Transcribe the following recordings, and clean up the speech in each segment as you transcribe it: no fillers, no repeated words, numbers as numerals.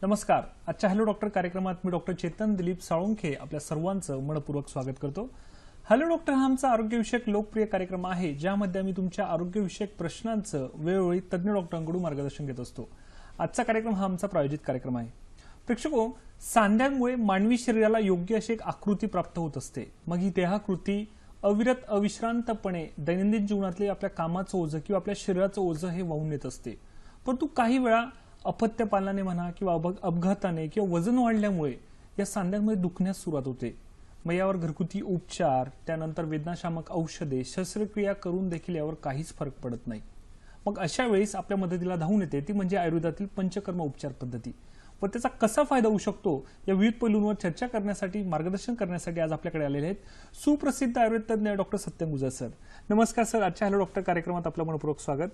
नमस्कार. आजच्या hello doctor कार्यक्रमात मी डॉक्टर चेतन दिलीप साळुंखे आपल्या सर्वांचं मनपूर्वक स्वागत करतो. हॅलो डॉक्टर हा आमचा आरोग्यविषयक लोकप्रिय कार्यक्रम आहे, ज्यामध्ये आम्ही तुमच्या आरोग्यविषयक प्रश्नांचं वेळोवेळी तज्ज्ञ डॉक्टरांकडून मार्गदर्शन घेत असतो. आजचा कार्यक्रम हा आमचा प्रायोजित कार्यक्रम आहे. प्रेक्षको, सांध्यांमुळे मानवी शरीराला योग्य अशी एक आकृती प्राप्त होत असते. मग ही देहाकृती अविरत अविश्रांतपणे दैनंदिन जीवनातले आपल्या कामाचं ओझं किंवा आपल्या शरीराचं ओझं हे वाहून येत असते. परंतु काही वेळा अपत्य पालनाने म्हणा किंवा अपघाताने किंवा वजन वाढल्यामुळे या सांध्यांमध्ये दुखण्यास सुरुवात होते. मग यावर घरगुती उपचार, त्यानंतर वेदनाशामक औषधे, शस्त्रक्रिया करून देखील यावर काहीच फरक पडत नाही. मग अशा वेळेस आपल्या मदतीला धावून येते ती म्हणजे आयुर्वेदातील पंचकर्म उपचार पद्धती. व त्याचा कसा फायदा होऊ शकतो या विविध पैलूंवर चर्चा करण्यासाठी, मार्गदर्शन करण्यासाठी आज आपल्याकडे आलेले आहेत सुप्रसिद्ध आयुर्वेद तज्ज्ञ डॉक्टर सत्यम गुजर सर. नमस्कार सर. आजच्या हॅलो डॉक्टर कार्यक्रमात आपलं मनपूर्वक स्वागत.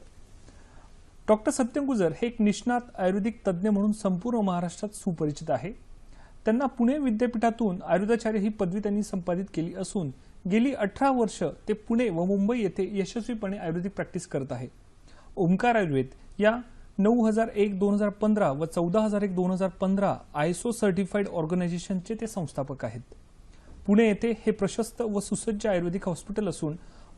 डॉक्टर सत्यम गुजर हे एक निष्णात आयुर्वेदिक तज्ज्ञ म्हणून संपूर्ण महाराष्ट्रात सुपरिचित आहे. त्यांना पुणे विद्यापीठातून आयुर्वेदाचार्य ही पदवी त्यांनी संपादित केली असून गेली 18 वर्ष ते पुणे व मुंबई येथे यशस्वीपणे आयुर्वेदिक प्रॅक्टिस करत आहे. ओंकार आयुर्वेद या 9001-2015 व 14001-2015 ISO सर्टिफाईड ऑर्गनायझेशनचे ते संस्थापक आहेत. पुणे येथे हे प्रशस्त व सुसज्ज आयुर्वेदिक हॉस्पिटल असून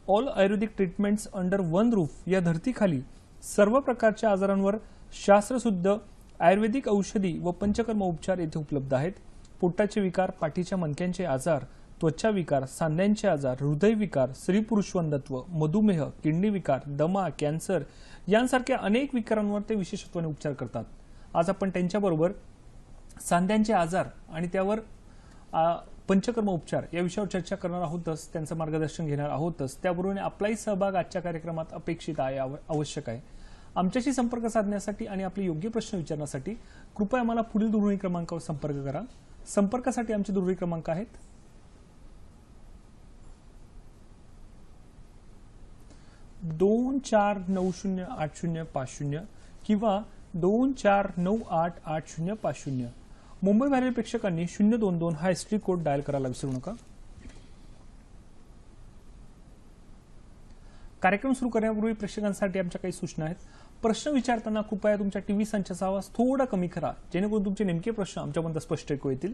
ऑल आयुर्वेदिक ट्रीटमेंट्स अंडर वन रूफ या धर्तीखाली सर्व प्रकारच्या आजारांवर शास्त्रशुद्ध आयुर्वेदिक औषधी व पंचकर्म उपचार येथे उपलब्ध आहेत. पोटाचे विकार, पाठीच्या मणक्यांचे आजार, त्वचा विकार, सांध्यांचे आजार, हृदयविकार, स्त्री पुरुष वंध्यत्व, मधुमेह, किडनी विकार, दमा, कॅन्सर यांसारख्या अनेक विकारांवर ते विशेषत्वाने उपचार करतात. आज आपण त्यांच्याबरोबर सांध्यांचे आजार आणि त्यावर पंचकर्म उपचार या विषयावर चर्चा करणार आहोतच, त्यांचं मार्गदर्शन घेणार आहोतच. त्याबरोबर आपलाही सहभाग आजच्या कार्यक्रमात अपेक्षित आहे, आवश्यक आहे. आमच्याशी संपर्क साधण्यासाठी आणि आपले योग्य प्रश्न विचारण्यासाठी कृपया आम्हाला पुढील दूरध्वनी क्रमांकावर संपर्क करा. संपर्कासाठी आमचे दूरध्वनी क्रमांक आहेत 24908050 किंवा 24988050. मुंबई बाहेरील प्रेक्षकांनी 022 हा एसटी कोड डायल करायला विसरू नका. कार्यक्रम सुरू करण्यापूर्वी प्रेक्षकांसाठी आमच्या काही सूचना आहेत. प्रश्न विचारताना कृपया तुमच्या टीव्ही संचाचा आवाज थोडा कमी करा, जेणेकरून तुमचे नेमके प्रश्न आमच्यापर्यंत स्पष्ट ऐकू येतील.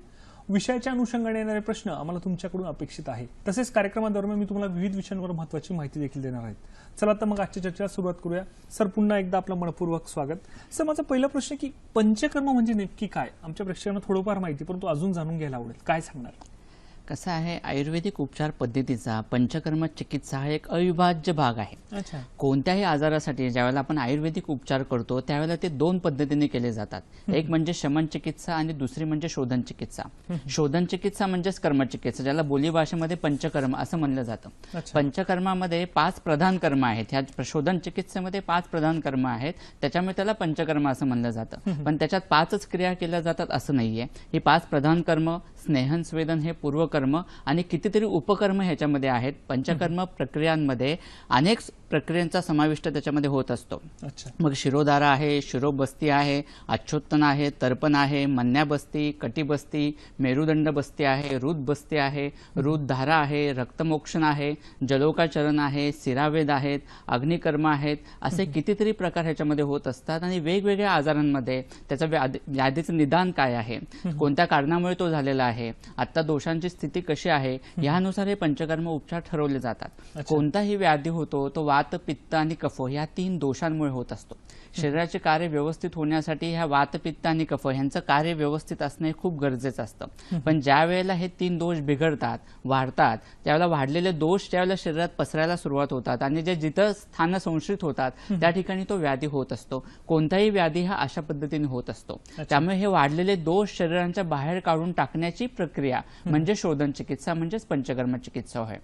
विषयाच्या अनुषंगाने येणारे प्रश्न आम्हाला तुमच्याकडून अपेक्षित आहे. तसेच कार्यक्रमादरम्यान मी तुम्हाला विविध विषयांवर महत्त्वाची माहिती देखील देणार आहे. चला तर मग आजच्या चर्चेला सुरुवात करूया. सर, पुन्हा एकदा आपलं मनपूर्वक स्वागत. सर, माझा पहिला प्रश्न की पंचकर्म म्हणजे नेमकी काय? आमच्या प्रेक्षकांना थोडंफार माहिती, परंतु अजून जाणून घ्यायला आवडेल. काय सांगणार? कसं आहे, आयुर्वेदिक उपचार पद्धतीचा पंचकर्म चिकित्सा हा एक अविभाज्य भाग आहे. कोणत्याही आजारासाठी ज्यावेळेला आपण आयुर्वेदिक उपचार करतो त्यावेळेला ते दोन पद्धतीने केले जातात. एक म्हणजे शमन चिकित्सा आणि दुसरी म्हणजे शोधन चिकित्सा. शोधन चिकित्सा म्हणजेच कर्मचिकित्सा, ज्याला बोलीभाषेमध्ये पंचकर्म असं म्हणलं जातं. पंचकर्मामध्ये 5 प्रधान कर्म आहेत. ह्या शोधन चिकित्सेमध्ये 5 प्रधान कर्म आहेत, त्याच्यामुळे त्याला पंचकर्म असं म्हणलं जातं. पण त्याच्यात 5च क्रिया केल्या जातात असं नाहीये. ही 5 प्रधान कर्म, स्नेहन स्वेदन हे पूर्वकर्म आणि कितीतरी उपकर्म ह्याच्यामध्ये आहेत. पंचकर्म प्रक्रियांमध्ये अनेक प्रक्रियांचा समाविष्ट त्याच्यामध्ये होत असतो. मग शिरोधारा आहे, शिरोबस्ती आहे, अच्छोत्तन आहे, तर्पण आहे, मन्याबस्ती, कटिबस्ती, मेरुदंड बस्ती आहे, रुद्बस्ती आहे, रुद्धारा आहे, रक्तमोक्षण आहे, जलोकाचरण आहे, सिरावेद आहेत, अग्निकर्म आहेत. असे कितीतरी प्रकार ह्याच्यामध्ये होत असतात आणि वेगवेगळ्या आजारांमध्ये त्याचा व्याधीचं निदान काय आहे, कोणत्या कारणामुळे तो झालेला आहे, आता दोषांची स्थिती कशी आहे, यानुसार हे पंचकर्म उपचार ठरवले जातात. कोणताही व्याधी होतो तो वात, पित्त आणि कफ या 3 दोषांमुळे होत असतो. शरीराचे कार्य व्यवस्थित होण्यासाठी ह्या वात, पित्त आणि कफ यांचं कार्य व्यवस्थित असणे खूप गरजेचं असतं. पण ज्या वेळेला हे 3 दोष बिघडतात, वाढतात, त्यावेळेला वाढलेले दोष ज्यावेळेला शरीरात पसरायला सुरुवात होतात आणि जे जिथं स्थान संश्रित होतात त्या ठिकाणी तो व्याधी होत असतो. कोणताही व्याधी हा अशा पद्धतीने होत असतो. त्यामुळे हे वाढलेले दोष शरीराच्या बाहेर काढून टाकण्याची प्रक्रिया म्हणजे शोधन चिकित्सा म्हणजेच पंचकर्म चिकित्सा आहे.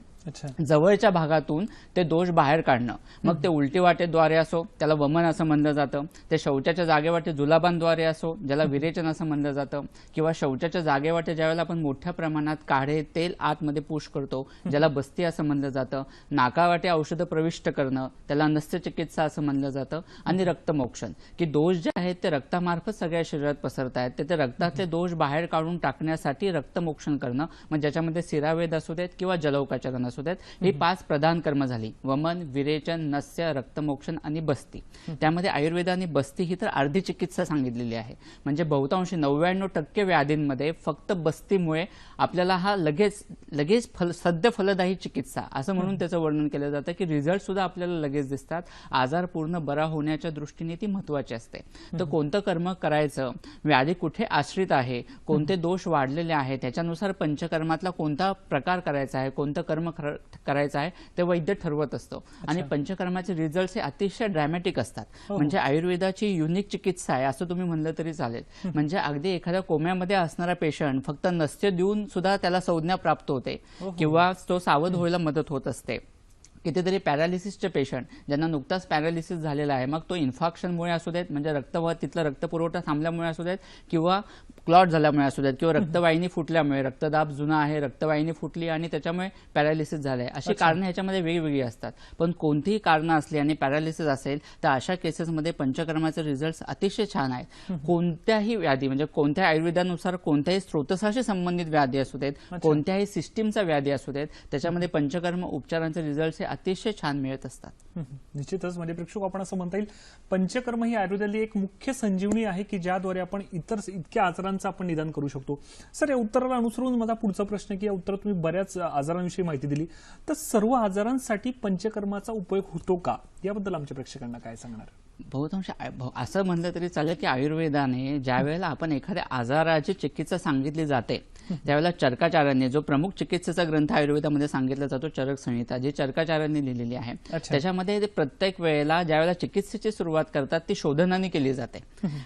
जवळच्या भागातून ते दोष बाहेर काढणं, मग ते उलटी वाटेद्वारे असो, त्याला वमन असं म्हणलं जातं, ते शौचाच्या जागेवाटे जुलाबांद्वारे असो, ज्याला विरेचन असं म्हणलं जातं, किंवा शौचाच्या जागेवाटे ज्यावेळेला आपण मोठ्या प्रमाणात काढे तेल आतमध्ये पुश करतो, ज्याला बस्ती असं म्हणलं जातं, नाकावाटे औषधं प्रविष्ट करणं, त्याला नस्य चिकित्सा असं म्हणलं जातं, आणि रक्तमोक्षण, की दोष जे आहेत ते रक्तामार्फत सगळ्या शरीरात पसरत आहेत, ते रक्तातले दोष बाहेर काढून टाकण्यासाठी रक्तमोक्षण करणं, मग ज्याच्यामध्ये सिरावेद असू देत किंवा जलौकाचरण असू देत, ही 5 प्रधान कर्म झाली. वमन, विरेचन, नस्य, रक्तमोक्षण आणि बस्ती. त्यामध्ये आयुर्वेदाने बस्ती ही तर अर्धी चिकित्सा सांगितलेली आहे. म्हणजे बहुतांशी 99% व्याधींमध्ये फक्त बस्तीमुळे आपल्याला हा लगेच सद्य फलदायी चिकित्सा असं म्हणून त्याचं वर्णन केलं जातं की रिझल्ट सुद्धा आपल्याला लगेच दिसतात. आजार पूर्ण बरा होण्याच्या दृष्टीने ती महत्वाची असते. तर कोणतं कर्म करायचं, व्याधी कुठे आश्रित आहे, कोणते दोष वाढलेले आहेत, त्याच्यानुसार पंचकर्मातला कोणता प्रकार करायचा आहे, कोणतं कर्म करायचं आहे ते वैद्य ठरवत असतो. आणि पंचकर्माचे रिझल्ट हे अतिशय ड्रॅमॅटिक असतात. म्हणजे आयुर्वेदाची युनिक चिकित्सा आहे असं तुम्ही म्हणलं तरी चालेल. म्हणजे अगदी एखाद्या कोम्यामध्ये असणारा पेशंट फक्त नस्य देऊन सुद्धा त्याला संज्ञा प्राप्त होते किंवा तो सावध व्हायला मदत होत असते. कितीतरी पॅरालिसिसचे पेशंट ज्यांना नुकताच पॅरालिसिस झालेला आहे, मग तो इन्फेक्शनमुळे असू देत, म्हणजे तिथला रक्तपुरवठा थांबल्यामुळे असू देत किंवा क्लॉट झाल्यामुळे असू देत किंवा रक्तवाहिनी फुटल्यामुळे, रक्तदाब जुना आहे, रक्तवाहिनी फुटली आणि त्याच्यामुळे पॅरालिसिस झालंय, अशी कारणं ह्याच्यामध्ये वेगवेगळी असतात. पण कोणतीही कारणं असली आणि पॅरालिसिस असेल तर अशा केसेसमध्ये पंचकर्माचे रिझल्ट अतिशय छान आहेत. कोणत्याही व्याधी म्हणजे कोणत्या आयुर्वेदानुसार कोणत्याही स्रोतसाशी संबंधित व्याधी असू देत, कोणत्याही सिस्टीमचा व्याधी असू देत, त्याच्यामध्ये पंचकर्म उपचारांचे रिझल्ट हे अतिशय छान मिळत असतात. निश्चितच. म्हणजे प्रेक्षक आपण असं म्हणता येईल पंचकर्म ही आयुर्वेदातली एक मुख्य संजीवनी आहे की ज्याद्वारे आपण इतक्या आजारांचं आपण निदान करू शकतो. सर, या उत्तराला अनुसरून माझा पुढचा प्रश्न की या उत्तरात तुम्ही बऱ्याच आजारांविषयी माहिती दिली, तर सर्व आजारांसाठी पंचकर्माचा उपयोग होतो का, याबद्दल आमच्या प्रेक्षकांना काय सांगणार? बहुतांश असं म्हणलं तरी चालेल की आयुर्वेदाने ज्या वेळेला आपण एखाद्या आजाराची चिकित्सा सांगितली जाते त्यावेळेला चरकाचार्यांनी, जो प्रमुख चिकित्सेचा ग्रंथ आयुर्वेदामध्ये सांगितला जातो चरक संहिता, जी चरकाचार्यांनी लिहिलेली आहे, त्याच्यामध्ये प्रत्येक वेळेला ज्यावेळेला चिकित्सेची सुरुवात करतात ती शोधनाने केली जाते.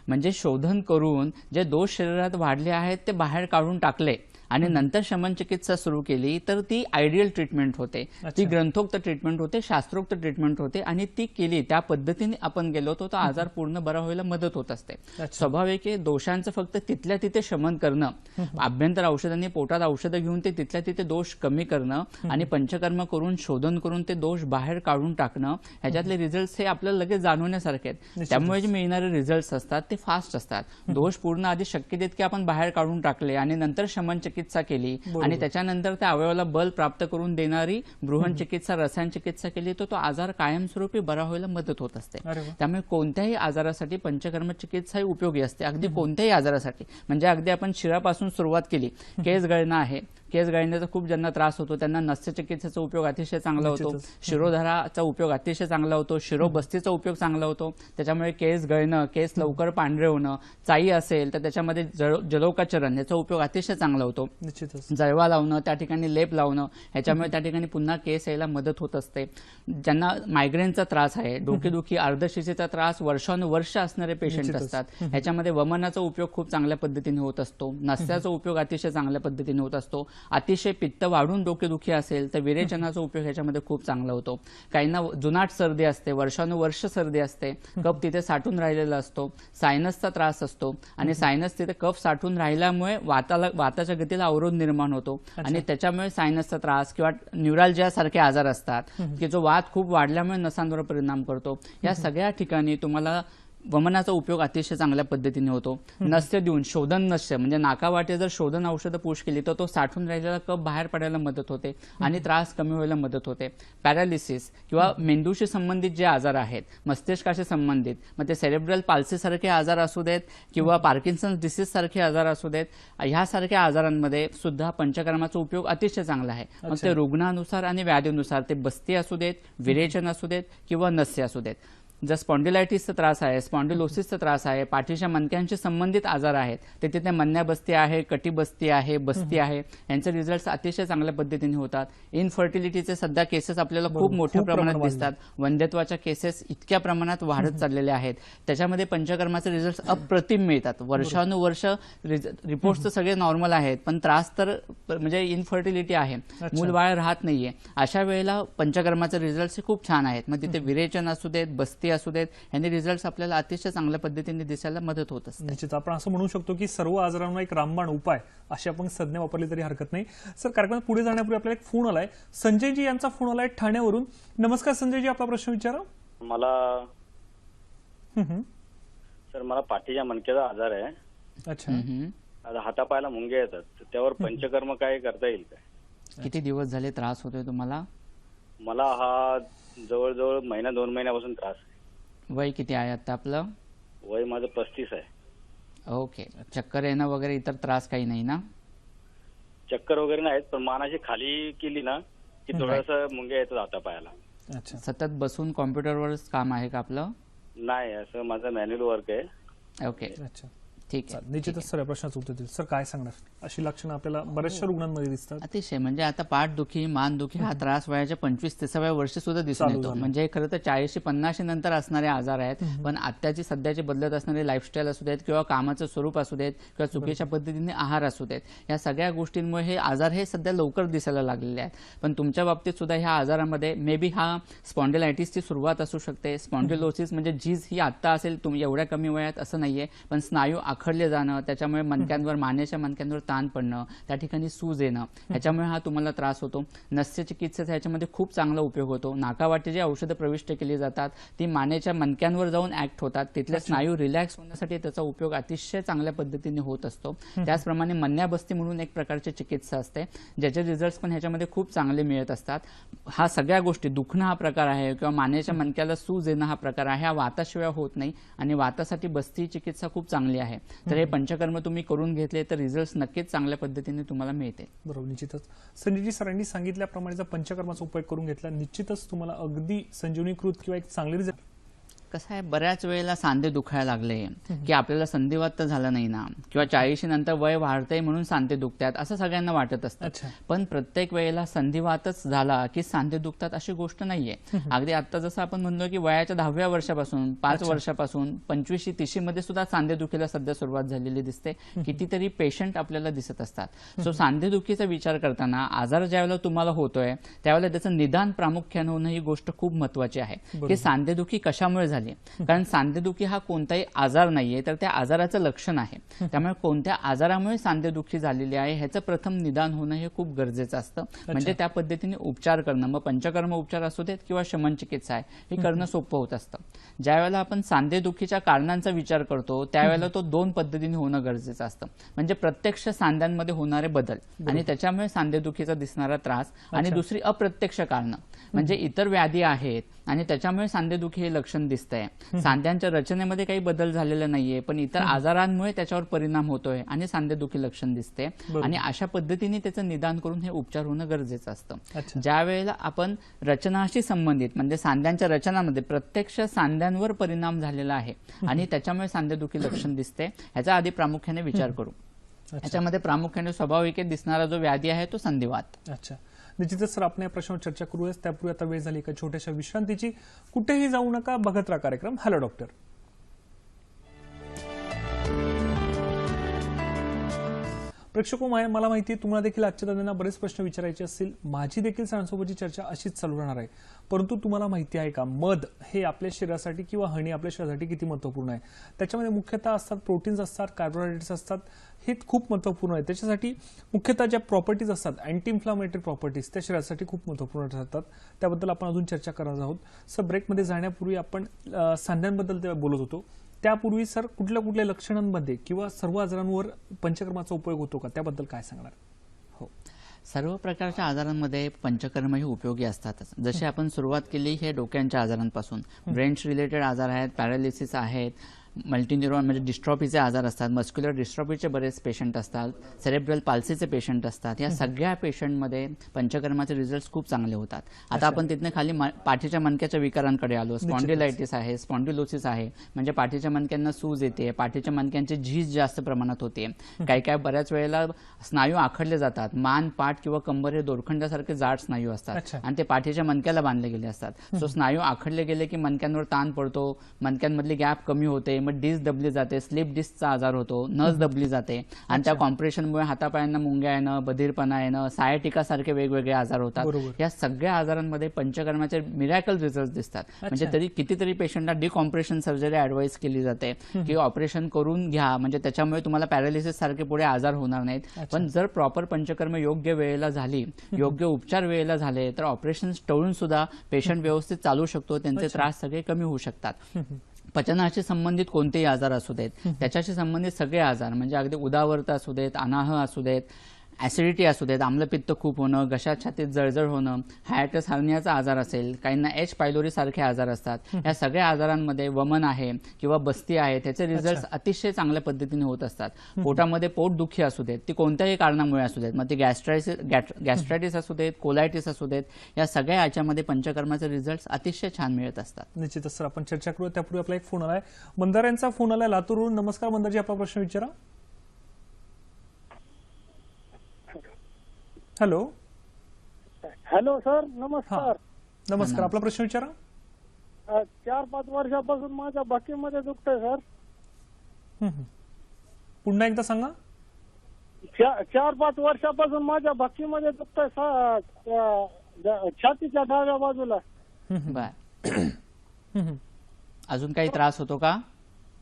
म्हणजे शोधन करून जे दोष शरीरात वाढले आहेत ते बाहेर काढून टाकले आणि नंतर शमन चिकित्सा सुरू केली तर ती आयडियल ट्रीटमेंट होते, ती ग्रंथोक्त ट्रीटमेंट होते, शास्त्रोक्त ट्रीटमेंट होते आणि ती केली त्या पद्धतीने आपण गेलो तो आजार पूर्ण बरा व्हायला मदत होत असते. स्वाभाविक आहे दोषांचं फक्त तिथल्या तिथे शमन करणं, आभ्यंतर औषधांनी पोटात औषधं घेऊन ते तिथल्या तिथे दोष कमी करणं आणि पंचकर्म करून शोधन करून ते दोष बाहेर काढून टाकणं, ह्याच्यातले रिझल्ट हे आपल्याला लगेच जाणवण्यासारखे आहेत. त्यामुळे जे मिळणारे रिझल्ट असतात ते फास्ट असतात. दोष पूर्ण आधी शक्य तितके आपण बाहेर काढून टाकले आणि नंतर शमन चिकित्सा केली आणि त्याच्यानंतर त्या अवयवाला बल प्राप्त करून देणारी बृहन चिकित्सा, रसायन चिकित्सा केली तर तो आजार कायमस्वरूपी बरा व्हायला मदत होत असते. त्यामुळे कोणत्याही आजारासाठी पंचकर्म चिकित्सा ही उपयोगी असते, अगदी कोणत्याही आजारासाठी. म्हणजे अगदी आपण शिरापासून सुरुवात केली, केस गळणं आहे, केस गळण्याचा खूप ज्यांना त्रास होतो त्यांना नस्य चिकित्सेचा उपयोग अतिशय चांगला होतो, शिरोधाराचा उपयोग अतिशय चांगला होतो, शिरोबस्तीचा उपयोग चांगला होतो. त्याच्यामुळे केस गळणं, केस लवकर पांढरे होणं, चाई असेल तर त्याच्यामध्ये जलोकाचरण याचा उपयोग अतिशय चांगला होतो. जळवा लावणं, त्या ठिकाणी लेप लावणं, ह्याच्यामुळे त्या ठिकाणी पुन्हा केस यायला मदत होत असते. ज्यांना मायग्रेनचा त्रास आहे, डोकेदुखी, अर्धशिजेचा त्रास वर्षानुवर्ष असणारे पेशंट असतात, ह्याच्यामध्ये वमनाचा उपयोग खूप चांगल्या पद्धतीने होत असतो, नस्याचा उपयोग अतिशय चांगल्या पद्धतीने होत असतो. अतिशय पित्त वाढून डोकेदुखी असेल तर विरेचनाचा उपयोग ह्याच्यामध्ये खूप चांगला होतो. काहींना जुनाट सर्दी असते, वर्षानुवर्ष सर्दी असते, कफ तिथे साठून राहिलेला असतो, सायनसचा त्रास असतो आणि सायनस तिथे कफ साठून राहिल्यामुळे वाताच्या गतीला अवरोध निर्माण होतो आणि त्याच्यामुळे सायनसचा त्रास किंवा न्यूरॅल्जिया सारखे आजार असतात की जो वात खूप वाढल्यामुळे नसांवर परिणाम करतो. या सगळ्या ठिकाणी तुम्हाला वमनाचा उपयोग अतिशय चांगल्या पद्धतीने होतो. नस्य देऊन शोधन नस्य म्हणजे नाकावाटे जर शोधन औषधं पुश केली तर तो साठून राहिलेला कफ बाहेर पडायला मदत होते आणि त्रास कमी व्हायला मदत होते. पॅरालिसिस किंवा मेंदूशी संबंधित जे आजार आहेत, मस्तिष्काशी संबंधित, मग ते सेरेब्रल पाल्सी सारखे आजार असू देत किंवा पार्किन्सन डिसीज सारखे आजार असू देत, ह्यासारख्या आजारांमध्ये सुद्धा पंचकर्माचा उपयोग अतिशय चांगला आहे. मग ते रुग्णानुसार आणि व्याधीनुसार ते बस्ती असू देत, विरेचन असू देत किंवा नस्य असू देत. जर स्पॉन्डिलायटिसचा त्रास आहे, स्पॉन्डिलोसिसचा त्रास आहे, पाठीच्या मणक्यांशी संबंधित आजार आहेत, ते तिथे मन्याबस्ती आहे, कटिबस्ती आहे, बस्ती आहे, यांचे रिझल्ट अतिशय चांगल्या पद्धतीने होतात. इनफर्टिलिटीचे सध्या केसेस आपल्याला खूप मोठ्या प्रमाणात दिसतात, वंध्यत्वाच्या केसेस इतक्या प्रमाणात वाढत चाललेल्या आहेत. त्याच्यामध्ये पंचकर्माचे रिझल्ट अप्रतिम मिळतात. वर्षानुवर्ष रिपोर्ट्स तर सगळे नॉर्मल आहेत, पण त्रास तर म्हणजे इनफर्टिलिटी आहे, मूलबाळ राहत नाहीये. अशा वेळेला पंचकर्माचे रिझल्ट खूप छान आहेत. मग तिथे विरेचन असू देत, बस्ती असू देत, यांनी रिझल्ट आपल्याला अतिशय चांगल्या पद्धतीने दिसायला मदत होत असते. निश्चित आपण असं म्हणू शकतो की सर्व आजारांना एक रामबाण उपाय अशी आपण संज्ञा वापरली तरी हरकत नाही. सर, कार्यक्रमात पुढे जाण्यापूर्वी आपल्याला एक फोन आलाय, संजयजी यांचा फोन आलाय ठाण्यावरून. नमस्कार संजयजी, आपला प्रश्न विचारा. सर, मला पाठीच्या मणक्याचा आजार आहे. अच्छा. आता हातापायाला मुंग्या येतात, त्यावर पंचकर्म काय करता येईल काय? किती दिवस झाले त्रास होतोय तुम्हाला? मला हा जवळजवळ महिना 2 महिन्यापासून त्रास आहे. वय किती आहे आता आपलं? वय माझं 35 आहे. ओके. चक्कर येणं वगैरे इतर त्रास काही नाही ना? चक्कर वगैरे नाहीत, पण मानाची खाली केली ना की थोडंसं मुंग्या येतात हातापायाला. अच्छा. सतत बसून कॉम्प्युटरवरच काम आहे का आपलं? नाही, असं माझं मॅन्युअल वर्क आहे. ओके, अच्छा. ठीक आहे. निश्चितच सर या प्रश्नाचं उत्तर देईल. सर काय सांगणार, अशी लक्षणं आपल्याला बऱ्याचशा रुग्णांमध्ये दिसतात. अतिशय म्हणजे आता पाठदुखी, मानदुखी हा त्रास वयाच्या 25-30व्या वर्षी सुद्धा दिसून चालू येतो. झाला. म्हणजे खरं तर 40-50 नंतर असणारे आजार आहेत, पण आत्ताची सध्याची बदलत असणारी लाईफस्टाईल असू देत किंवा कामाचं स्वरूप असू देत किंवा चुकीच्या पद्धतीने आहार असू देत, या सगळ्या गोष्टींमुळे हे आजार हे सध्या लवकर दिसायला लागलेले आहेत. पण तुमच्या बाबतीत सुद्धा ह्या आजारामध्ये मे बी हा स्पॉन्डिलायटिसची सुरुवात असू शकते. स्पॉन्डिलोसिस म्हणजे झीज ही आत्ता असेल तुम्ही एवढ्या कमी वयात असं नाहीये, पण स्नायू आखडले जाणं, त्याच्यामुळे मणक्यांवर, मानेच्या मणक्यांवर ताण पडणं, त्या ठिकाणी सूज येणं, ह्याच्यामुळे हा तुम्हाला त्रास होतो. नस्य चिकित्सेचा ह्याच्यामध्ये खूप चांगला उपयोग होतो. नाकावाटे जे औषधं प्रविष्ट केली जातात ती मानेच्या मणक्यांवर जाऊन ऍक्ट होतात. तिथले स्नायू रिलॅक्स होण्यासाठी त्याचा उपयोग अतिशय चांगल्या पद्धतीने होत असतो. त्याचप्रमाणे मन्याबस्ती म्हणून एक प्रकारची चिकित्सा असते, ज्याचे रिझल्ट पण ह्याच्यामध्ये खूप चांगले मिळत असतात. हा सगळ्या गोष्टी, दुखणं हा प्रकार आहे किंवा मानेच्या मणक्याला सूज येणं हा प्रकार आहे, हा वाताशिवाय होत नाही आणि वातासाठी बस्ती चिकित्सा खूप चांगली आहे. तर हे पंचकर्म तुम्ही करून घेतले तर रिझल्ट नक्कीच चांगल्या पद्धतीने तुम्हाला मिळतील. बरोबर, निश्चितच संजयजी सरांनी सांगितल्याप्रमाणे जर पंचकर्माचा उपयोग करून घेतला, निश्चितच तुम्हाला अगदी संजीवनीकृत किंवा एक चांगले रिझल्ट. कसं आहे, बऱ्याच वेळेला सांधे दुखायला लागले की आपल्याला संधिवात तर झाला नाही ना, किंवा 40 नंतर वय वाढतंय म्हणून सांधे दुखतात असं सगळ्यांना वाटत असतं. पण प्रत्येक वेळेला संधिवातच झाला की सांधे दुखतात अशी गोष्ट नाहीये. अगदी आता जसं आपण म्हणतो की वयाच्या 10व्या वर्षापासून, 5 वर्षापासून 25-30 मध्ये सुद्धा सांधेदुखीला सध्या सुरुवात झालेली दिसते. कितीतरी पेशंट आपल्याला दिसत असतात. सो सांधेदुखीचा विचार करताना आजार ज्यावेळेला तुम्हाला होतोय त्यावेळेला त्याचं निदान प्रामुख्याने होणं ही गोष्ट खूप महत्वाची आहे की सांधेदुखी कशामुळे झाली. कारण सांधेदुखी हा कोणताही आजार नाहीये, तर त्या आजाराचं लक्षण आहे. त्यामुळे कोणत्या आजारामुळे सांधेदुखी झालेली आहे ह्याचं प्रथम निदान होणं हे खूप गरजेचं असतं. म्हणजे त्या पद्धतीने उपचार करणं, मग पंचकर्म उपचार असू देत किंवा शमन चिकित्सा आहे, हे करणं सोपं होत असतं. ज्यावेळेला आपण सांधेदुखीच्या कारणांचा विचार करतो त्यावेळेला तो 2 पद्धतीने होणं गरजेचं असतं. म्हणजे प्रत्यक्ष सांध्यांमध्ये होणारे बदल आणि त्याच्यामुळे सांधेदुखीचा दिसणारा त्रास, आणि दुसरी अप्रत्यक्ष कारणं म्हणजे इतर व्याधी आहेत आणि त्याच्यामुळे सांधेदुखी हे लक्षण दिसतंय. सांध्यांच्या रचनेमध्ये काही बदल झालेला नाहीये, पण इतर आजारांमुळे त्याच्यावर परिणाम होतोय आणि सांधेदुखी लक्षण दिसते. आणि अशा पद्धतीने त्याचं निदान करून हे उपचार होणं गरजेचं असतं. ज्या वेळेला आपण रचनाशी संबंधित म्हणजे सांध्यांच्या रचनामध्ये प्रत्यक्ष सांध्यांवर परिणाम झालेला आहे आणि त्याच्यामुळे सांधेदुखी लक्षण दिसते, ह्याचा आधी प्रामुख्याने विचार करू. याच्यामध्ये प्रामुख्याने स्वाभाविक दिसणारा जो व्याधी आहे तो संधिवात. अच्छा, निश्चितच सर आपण या प्रश्नावर चर्चा करूयाच. त्यापूर्वी आता वेळ झाली एका छोट्याशा विश्रांतीची. कुठेही जाऊ नका, बघत राहा कार्यक्रम हॅलो डॉक्टर. प्रेक्षको, मला माहिती आहे तुम्हाला देखील आजच्या तज्ञांना बरेच प्रश्न विचारायचे असतील. माझी देखील सरांसोबतची चर्चा अशीच चालू राहणार आहे. परंतु तुम्हाला माहिती आहे का, मध हे आपल्या शरीरासाठी किंवा हनी आपल्या शरीरासाठी किती महत्त्वपूर्ण आहे. त्याच्यामध्ये मुख्यतः असतात प्रोटीन्स असतात, कार्बोहायड्रेट्स असतात, हे खूप महत्त्वपूर्ण आहे. त्याच्यासाठी मुख्यतः ज्या प्रॉपर्टीज असतात, अँटी इन्फ्लामेटरी प्रॉपर्टीज, त्या शरीरासाठी खूप महत्त्वपूर्ण ठरतात. त्याबद्दल आपण अजून चर्चा करणार आहोत. सर, ब्रेकमध्ये जाण्यापूर्वी आपण सांध्यांबद्दल बोलत होतो. त्यापूर्वी सर, कुठल्या लक्षणांमध्ये किंवा सर्व आजारांवर पंचकर्माचा उपयोग होतो का, त्याबद्दल काय सांगणार? हो, सर्व प्रकारच्या आजारांमध्ये पंचकर्म हे उपयोगी असतातच. जसे आपण सुरुवात केली हे डोक्यांच्या आजारांपासून, ब्रेन्स रिलेटेड आजार आहेत, पॅरालिसिस आहेत, मल्टीन्यूरॉन म्हणजे डिस्ट्रॉफीचे आजार असतात, मस्क्युलर डिस्ट्रॉफीचे बरेच पेशंट असतात, सेरेब्रल पाल्सीचे पेशंट असतात. या सगळ्या पेशंटमध्ये पंचकर्माचे रिझल्ट खूप चांगले होतात. आता आपण तिथने खाली पाठीच्या मणक्याच्या विकारांकडे आलो. स्पॉन्डिलायटिस आहे, स्पॉन्डिलोसिस आहे, म्हणजे पाठीच्या मणक्यांना सूज येते, पाठीच्या मणक्यांची झीज जास्त प्रमाणात होते. काय बऱ्याच वेळेला स्नायू आखडले जातात. मान, पाठ किंवा कंबर हे दोरखंडासारखे जाड स्नायू असतात आणि ते पाठीच्या मणक्याला बांधले गेले असतात. सो स्नायू आखडले गेले की मणक्यांवर ताण पडतो, मणक्यांमधली गॅप कमी होते, मग डिस्क दबली जाते, स्लिप डिस्कचा आजार होतो, नस दबली जाते आणि त्या कॉम्प्रेशनमुळे हातापायांना मुंग्या येणं, बधीरपणा येणं, सायाटिका सारखे वेगवेगळे आजार होतात. या सगळ्या आजारांमध्ये पंचकर्माचे मिरॅकल रिझल्ट दिसतात. म्हणजे तरी कितीतरी पेशंटला डिकॉम्प्रेशन सर्जरी ऍडवाइस केली जाते की ऑपरेशन करून घ्या, म्हणजे त्याच्यामुळे तुम्हाला पॅरालिसिस सारखे पुढे आजार होणार नाहीत. पण जर प्रॉपर पंचकर्म योग्य वेळेला झाली, योग्य उपचार वेळेला झाले, तर ऑपरेशन टळून सुद्धा पेशंट व्यवस्थित चालू शकतो, त्यांचे त्रास सगळे कमी होऊ शकतात. पचनाशी संबंधित कोणतेही आजार असू देत, त्याच्याशी संबंधित सगळे आजार म्हणजे अगदी उदावर्त असू देत, अनाह असू देत, ऍसिडिटी असू देत, आम्लपित्त खूप होणं, घशात छातीत जळजळ होणं, हायटिस हर्नियाचा आजार असेल, काहींना एच पायलोरी सारखे आजार असतात, या सगळ्या आजारांमध्ये वमन आहे किंवा बस्ती आहे त्याचे रिझल्ट अतिशय चांगल्या पद्धतीने होत असतात. पोटामध्ये पोटदुखी असू देत, ती कोणत्याही कारणामुळे असू देत, मग ती गॅस्ट्रायटिस असू देत, कोलायटिस असू देत, या सगळ्या याच्यामध्ये पंचकर्माचे रिझल्ट अतिशय छान मिळत असतात. निश्चितच सर, आपण चर्चा करू. त्यापूर्वी आपला एक फोन आलाय, मंदार यांचा फोन आलाय लातूरवरून. नमस्कार मंदारजी, आपला प्रश्न विचारा. हॅलो. हॅलो सर, नमस्कार. नमस्कार, आपला प्रश्न विचारा. 4-5 वर्षापासून माझ्या बाकीमध्ये दुखतंय सर. पुन्हा एकदा सांगा. 4-5 वर्षापासून माझ्या बाकीमध्ये दुखतंय छातीच्या डाव्या बाजूला. बर, अजून काही त्रास होतो का?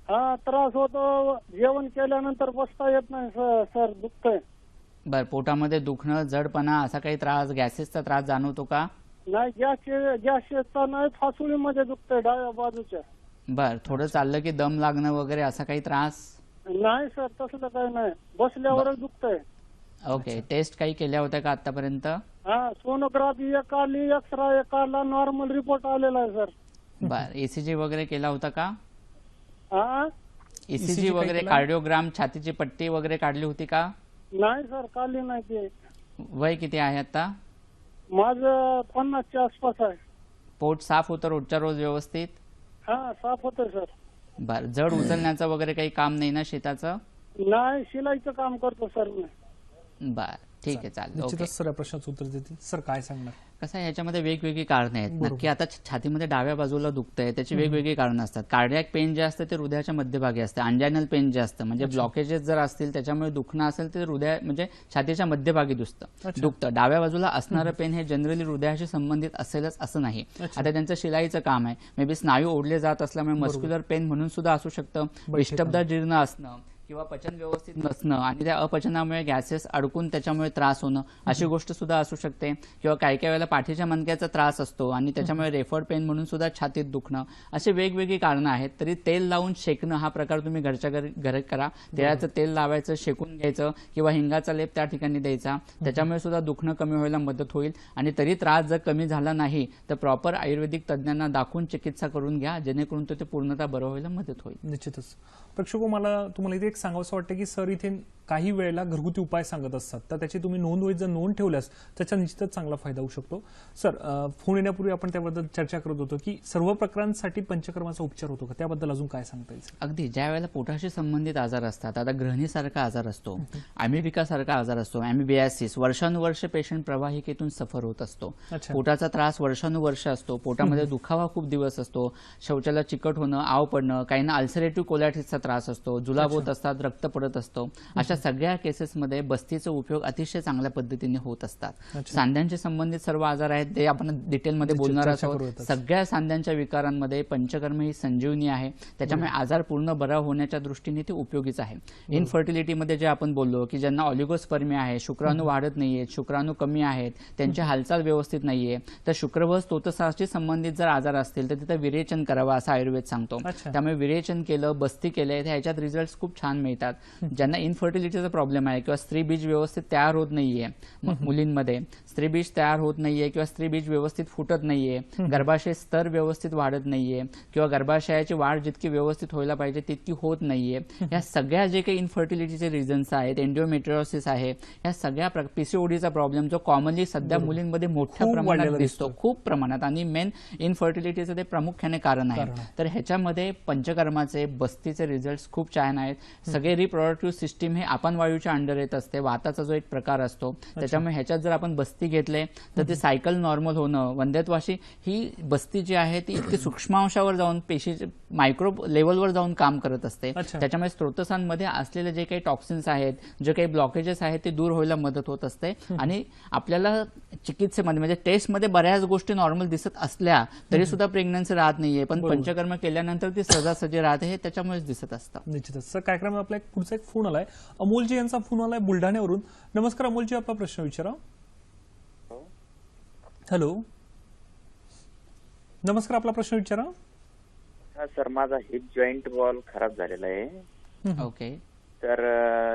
हा, त्रास होतो. जेवण केल्यानंतर बसता येत नाही सर, दुखतंय. बर, पोटामध्ये दुखणं, जडपणा, असा काही त्रास, गॅसेसचा त्रास जाणवतो का? नाही, गॅसचा नाही, फासुळीमध्ये दुखतंय डाव्या बाजूच्या. बर, थोडं चाललं की दम लागणं वगैरे असा काही त्रास? नाही सर, तसलं काही नाही, बसल्यावरच दुखतंय. ओके, टेस्ट काही केल्या होत्या का आतापर्यंत? हा, सोनोग्राफी एक आली, एक्सरे एक आला, नॉर्मल रिपोर्ट आलेला आहे सर. बर, ईसीजी वगैरे केला होता का? हा, ईसीजी वगैरे, कार्डिओग्राम, छातीची पट्टी वगैरे काढली होती का? नाही सर, काढली नाही ते. वय किती आहे आता? माझं 50च्या आसपास आहे. पोट साफ होतं रोजच्या रोज व्यवस्थित? हा, साफ होतं सर. बर, जड उचलण्याचं वगैरे काही काम नाही ना शेताचं? नाही, शिलाईचं काम करतो सर मी. बर, ठीक आहे, चालेल. निश्चितच सर या प्रश्नाचं उत्तर देतील. सर काय सांगणार? कसं आहे, याच्यामध्ये वेगवेगळी कारणं आहेत. नक्की आता छातीमध्ये डाव्या बाजूला दुखतंय, त्याची वेगवेगळी कारणं असतात. कार्डियक पेन जे असतं ते हृदयाच्या मध्यभागी असतं. अँजायनल पेन जे असतं म्हणजे ब्लॉकेजेस जर असतील त्याच्यामुळे दुखणं असेल ते हृदय म्हणजे छातीच्या मध्यभागी दुखतं. डाव्या बाजूला असणारं पेन हे जनरली हृदयाशी संबंधित असेलच असं नाही. आता त्यांचं शिलाईचं काम आहे, मे बी स्नायू ओढले जात असल्यामुळे मस्क्युलर पेन म्हणून सुद्धा असू शकतं. विष्टब्दा जीर्ण असणं किंवा पचन व्यवस्थित नसणं आणि त्या अपचनामुळे गॅसेस अडकून त्याच्यामुळे त्रास होणं अशी गोष्ट सुद्धा असू शकते. किंवा काही काही वेळेला पाठीच्या मणक्याचा त्रास असतो आणि त्याच्यामुळे रेफर्ड पेन म्हणून सुद्धा छातीत दुखणं, अशी वेगवेगळी कारणं आहेत. तरी तेल लावून शेकणं हा प्रकार तुम्ही घरच्या घरी करा. तेलाचं तेल लावायचं, शेकून घ्यायचं किंवा हिंगाचा लेप त्या ठिकाणी द्यायचा, त्याच्यामुळे सुद्धा दुखणं कमी व्हायला मदत होईल. आणि तरी त्रास जर कमी झाला नाही तर प्रॉपर आयुर्वेदिक तज्ज्ञांना दाखवून चिकित्सा करून घ्या, जेणेकरून ते पूर्णतः बरं व्हायला मदत होईल. निश्चितच. प्रेक्षको, मला तुम्हाला इथे एक सांगावंसं वाटतं की सर इथे काही वेळेला घरगुती उपाय सांगत असतात, तर त्याची तुम्ही नोंद ठेवल्यास त्याचा निश्चितच चांगला फायदा होऊ शकतो. सर, फोन येण्यापूर्वी आपण त्याबद्दल चर्चा करत होतो की सर्व प्रकारांसाठी पंचकर्माचा उपचार होतो का, त्याबद्दल अजून काय सांगता येईल? अगदी, ज्या वेळेला पोटाशी संबंधित आजार असतात, आता ग्रहणीसारखा आजार असतो, अमेरिकासारखा आजार असतो, अॅमिबियासिस, वर्षानुवर्ष पेशंट प्रवाहिकेतून सफर होत असतो. पोटाचा त्रास वर्षानुवर्ष असतो, पोटामध्ये दुखावा खूप दिवस असतो, शौचाला चिकट होणं, आव पडणं, काहींना अल्सरेटिव्ह कोलायटिसचा त्रास असतो, जुलाब होत असतात, रक्त पडत असतो. अशा सगळ्या केसेसमध्ये बस्तीचा उपयोग अतिशय चांगल्या पद्धतीने होत असतात. सांध्यांशी संबंधित सर्व आजार आहेत ते आपण डिटेलमध्ये बोलणार आहोत. सगळ्या सांध्यांच्या विकारांमध्ये पंचकर्म ही संजीवनी आहे, त्याच्यामुळे आजार पूर्ण बरा होण्याच्या दृष्टीने ते उपयोगीच आहे. इनफर्टिलिटीमध्ये जे आपण बोललो की ज्यांना ऑलिगोस्पर्मिया आहे, शुक्राणू वाढत नाहीये, शुक्राणू कमी आहेत, त्यांची हालचाल व्यवस्थित नाहीये, तर शुक्रवस स्तोत्रसाशी संबंधित जर आजार असतील तर तिथं विरेचन करावं असं आयुर्वेद सांगतो. त्यामुळे विरेचन केलं, बस्ती केले, ह्याच्यात रिझल्ट खूप छान मिळतात. ज्यांना इनफर्टिलिटीचा प्रॉब्लेम आहे किंवा स्त्री बीज व्यवस्थित तयार होत नाहीये, मुलींमध्ये स्त्री बीज तयार होत नाहीये किंवा स्त्री बीज व्यवस्थित फुटत नाहीये, गर्भाशय स्तर व्यवस्थित वाढत नाहीये किंवा गर्भाशयाची वाढ जितकी व्यवस्थित व्हायला पाहिजे तितकी होत नाहीये, या सगळ्या जे काही इनफर्टिलिटीचे रिझन्स आहेत, एंडोमेट्रियोसिस आहे, या सगळ्या पीसीओडीचा प्रॉब्लेम जो कॉमनली सध्या मुलींमध्ये मोठ्या प्रमाणात दिसतो, खूप प्रमाणात, आणि मेन इनफर्टिलिटीचं ते प्रामुख्याने कारण आहे. तर ह्याच्यामध्ये पंचकर्माचे बस्तीचे रिझल्ट खूप छान आहेत. सगळे रिप्रोडक्टिव्ह सिस्टीम हे आपण वायूच्या अंडर येत असते, वाताचा जो एक प्रकार असतो, त्याच्यामुळे ह्याच्यात जर आपण बस्ती घेतले तर ते सायकल नॉर्मल होणं, वंध्यत्वाशी ही बस्ती जी आहे ती इतकी सूक्ष्मांशावर जाऊन पेशी मायक्रो लेवलवर जाऊन काम करत असते. त्याच्यामुळे स्त्रोतसांमध्ये असलेले जे काही टॉक्सिन्स आहेत, जे काही ब्लॉकेजेस आहेत ते दूर व्हायला मदत होत असते. आणि आपल्याला चिकित्सेमध्ये म्हणजे टेस्टमध्ये बऱ्याच गोष्टी नॉर्मल दिसत असल्या तरी सुद्धा प्रेग्नन्सी राहत नाहीये, पण पंचकर्म केल्यानंतर ती सहजासहजी राहते, हे त्याच्यामुळेच दिसत असतं. निश्चितच. सर, कार्यक्रम आपला पुढचा एक फोन आलाय, अमोलजी यांचा फोन आलाय बुलढाण्यावरून. नमस्कार अमोलजी, आपला प्रश्न विचारा. हॅलो, नमस्कार, आपला प्रश्न विचारा. हा सर, माझा हिप जॉईंट वॉल खराब झालेला आहे. ओके, तर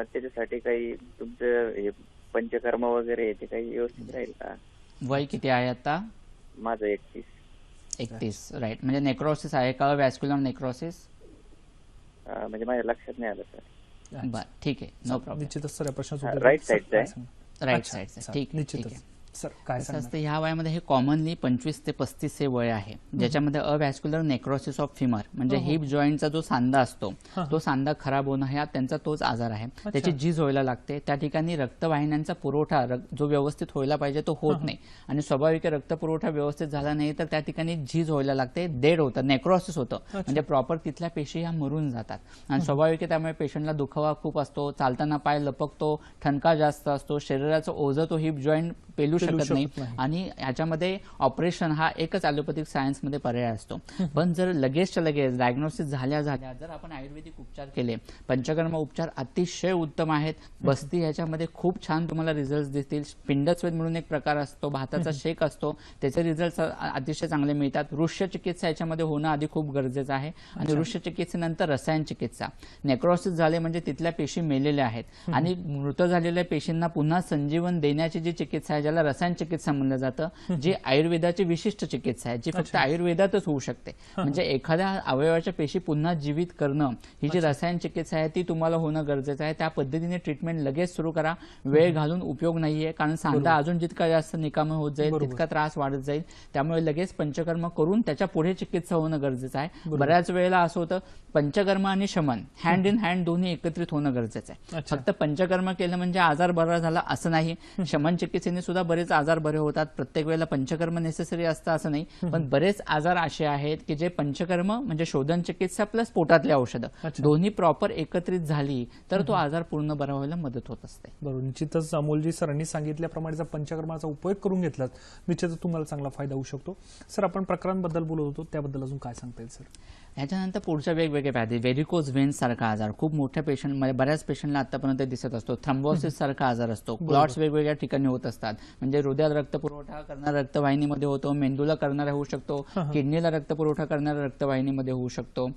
त्याच्यासाठी काही तुमचं हे पंचकर्म वगैरे ते काही व्यवस्थित राहील का? वय किती आहे आता? माझं 31. 31. राईट. म्हणजे नेक्रोसिस आहे का? वॅस्क्युलर नेक्रोसिस? म्हणजे माझ्या लक्षात नाही आलं सर. बर, ठीक आहे, नो प्रॉब्लेम. निश्चितच सर या प्रश्नाचं उत्तर राईट देईल. साईडचं आहे. सर, राईट अच्छा, साईडचं. सर, ठीक आहे, ठीक निश्चितच आहे. सर काय असं सांगणार? असतं ह्या वयामध्ये हे कॉमनली 25 ते 35 हे वय आहे, ज्याच्यामध्ये अवॅस्क्युलर नेक्रोसिस ऑफ फिमर म्हणजे हिप जॉईंटचा जो सांधा असतो तो सांधा खराब होणं हा त्यांचा तोच आजार आहे. त्याची झीज व्हायला लागते, त्या ठिकाणी रक्तवाहिन्यांचा पुरवठा जो व्यवस्थित व्हायला पाहिजे तो होत नाही आणि स्वाभाविक रक्तपुरवठा व्यवस्थित झाला नाही तर त्या ठिकाणी झीज व्हायला लागते, डेड होतं, नेक्रोसिस होतं, म्हणजे प्रॉपर तिथल्या पेशी ह्या मरून जातात आणि स्वाभाविक त्यामुळे पेशंटला दुखावा खूप असतो, चालताना पाय लपकतो, ठणका जास्त असतो, शरीराचं ओझं तो हिप जॉईंट पेलू शकत नाही आणि याच्यामध्ये ऑपरेशन हा एकच ॲलोपॅथिक सायन्समध्ये पर्याय असतो. पण जर लगेचच्या लगेच डायग्नोसिस झाल्या जर आपण आयुर्वेदिक उपचार केले, पंचकर्म उपचार अतिशय उत्तम आहेत. बस्ती ह्याच्यामध्ये खूप छान तुम्हाला रिझल्ट दिसतील. पिंडस्वेद म्हणून एक प्रकार असतो, भाताचा शेक असतो, त्याचे रिझल्ट अतिशय चांगले मिळतात. वृक्ष चिकित्सा याच्यामध्ये होणं आधी खूप गरजेचं आहे आणि वृक्ष चिकित्सेनंतर रसायन चिकित्सा. नेक्रोसिस झाले म्हणजे तिथल्या पेशी मेलेल्या आहेत आणि मृत झालेल्या पेशींना पुन्हा संजीवन देण्याची जी चिकित्सा आहे ज्याला रसायन चिकित्सा म्हणलं जातं, जी आयुर्वेदाची विशिष्ट चिकित्सा आहे, जी फक्त आयुर्वेदातच होऊ शकते. म्हणजे एखाद्या अवयवाच्या पेशी पुन्हा जीवित करणं ही जी रसायन चिकित्सा आहे ती तुम्हाला होणं गरजेचं आहे. त्या पद्धतीने ट्रीटमेंट लगेच सुरू करा, वेळ घालून उपयोग नाहीये, कारण सांधा अजून जितका जास्त निकामी होत जाईल तितका त्रास वाढत जाईल. त्यामुळे लगेच पंचकर्म करून त्याच्या पुढे चिकित्सा होणं गरजेचं आहे. बऱ्याच वेळेला असं होतं पंचकर्म आणि शमन हँड इन हँड दोन्ही एकत्रित होणं गरजेचं आहे. फक्त पंचकर्म केलं म्हणजे आजार बरा झाला असं नाही, शमन चिकित्सेने सुद्धा बरेच आजार बरे होतात. प्रत्येक वेळेला पंचकर्म नेसेसरी असतं असं नाही, पण बरेच आजार असे आहेत की जे पंचकर्म म्हणजे शोधन चिकित्सा प्लस पोटातली औषधं दोन्ही प्रॉपर एकत्रित झाली तर तो आजार पूर्ण बरा व्हायला मदत होत असते. बरोबर, निश्चितच अमोलजी सरांनी सांगितल्याप्रमाणे जर पंचकर्माचा उपयोग करून घेतलात निश्चितच तुम्हाला चांगला फायदा होऊ शकतो. सर आपण प्रकरणांबद्दल बोलत होतो, त्याबद्दल अजून काय सांगता येईल सर? याच्यानंतर पुढच्या वेगवेगळे व्याधी, व्हेरिकोज व्हेन्स सारखा आजार खूप मोठ्या पेशंट बऱ्याच पेशंटला आतापर्यंत दिसत असतो. थ्रम्बोसिस सारखा आजार असतो, क्लॉट्स वेगवेगळ्या ठिकाणी होत असतात, म्हणजे हृदयात रक्तपुरवठा करणारा रक्तवाहिनीमध्ये होतो, मेंदूला करणारा होऊ शकतो, किडनीला रक्तपुरवठा करणारा रक्तवाहिनीमध्ये होऊ शकतो.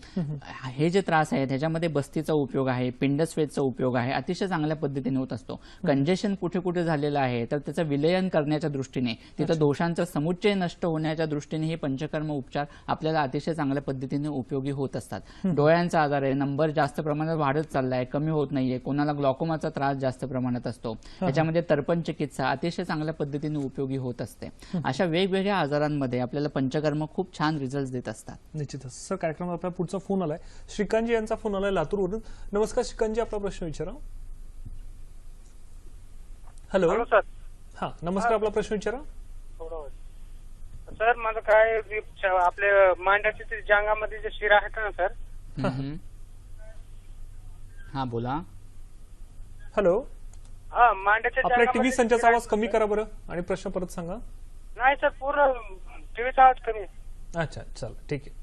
हे जे त्रास आहेत ह्याच्यामध्ये बस्तीचा उपयोग आहे, पिंडस्वेदचा उपयोग आहे, अतिशय चांगल्या पद्धतीने होत असतो. कंजेशन कुठे कुठे झालेलं आहे तर त्याचं विलयन करण्याच्या दृष्टीने, तिथं दोषांचा समुच्चय नष्ट होण्याच्या दृष्टीने हे पंचकर्म उपचार आपल्याला अतिशय चांगल्या पद्धतीने उपयोगी होत असतात. डोळ्यांचा आजार आहे, नंबर जास्त प्रमाणात वाढत चाललाय, कमी होत नाहीये, कोणाला ग्लॉकोमाचा त्रास जास्त प्रमाणात असतो, त्याच्यामध्ये तर्पण चिकित्सा अतिशय चांगल्या पद्धतीने उपयोगी होत असते. अशा वेगवेगळ्या आजारांमध्ये आपल्याला पंचकर्म खूप छान रिझल्ट देत असतात. निश्चितच सर, कार्यक्रमात आपला पुढचा फोन आलाय, श्रीकांतजी यांचा फोन आलाय लातूरवरून. नमस्कार श्रीकांतजी, आपला प्रश्न विचारा. Hello sir. हा नमस्कार, आपला प्रश्न विचारा. सर माझं काय आपल्या मांड्याच्या ते जांगामध्ये जे शिरा आहेत ना सर. हा बोला. हॅलो, हा मांड्याच्या आपल्या टीव्ही संचाचा आवाज कमी करा बरं आणि प्रश्न परत सांगा. नाही सर, पूर्ण टीव्हीचा आवाज कमी. अच्छा चला ठीक आहे.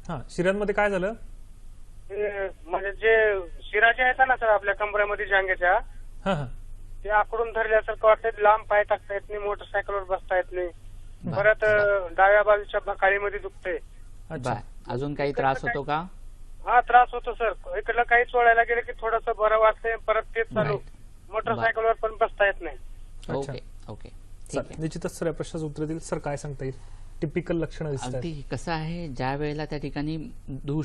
हा, शिरांमध्ये काय झालं? म्हणजे जे शिरा जे आहेत ना सर आपल्या कमरेमध्ये जांग्याच्या, हा ते आकडून धरल्यासारखं वाटतंय, लांब पाय टाकता येत नाही, मोटरसायकलवर बसता येत नाही, परत डाव्या बाजूच्या बकाळीमध्ये दुखते. अच्छा, अजून काही त्रास होतो का? हा त्रास होतो सर, इकडलं काही चोळायला गेलं की थोडस बरं वाटतंय, परत तेच चालू, मोटरसायकलवर पण बसता येत नाही. ओके ओके, ठीक आहे. निश्चितच सर या प्रश्नाचं उत्तर देईल. सर काय सांगता येईल, टिपिकल लक्षणं दिसतात? अगदी कसं आहे, ज्या वेळेला त्या ठिकाणी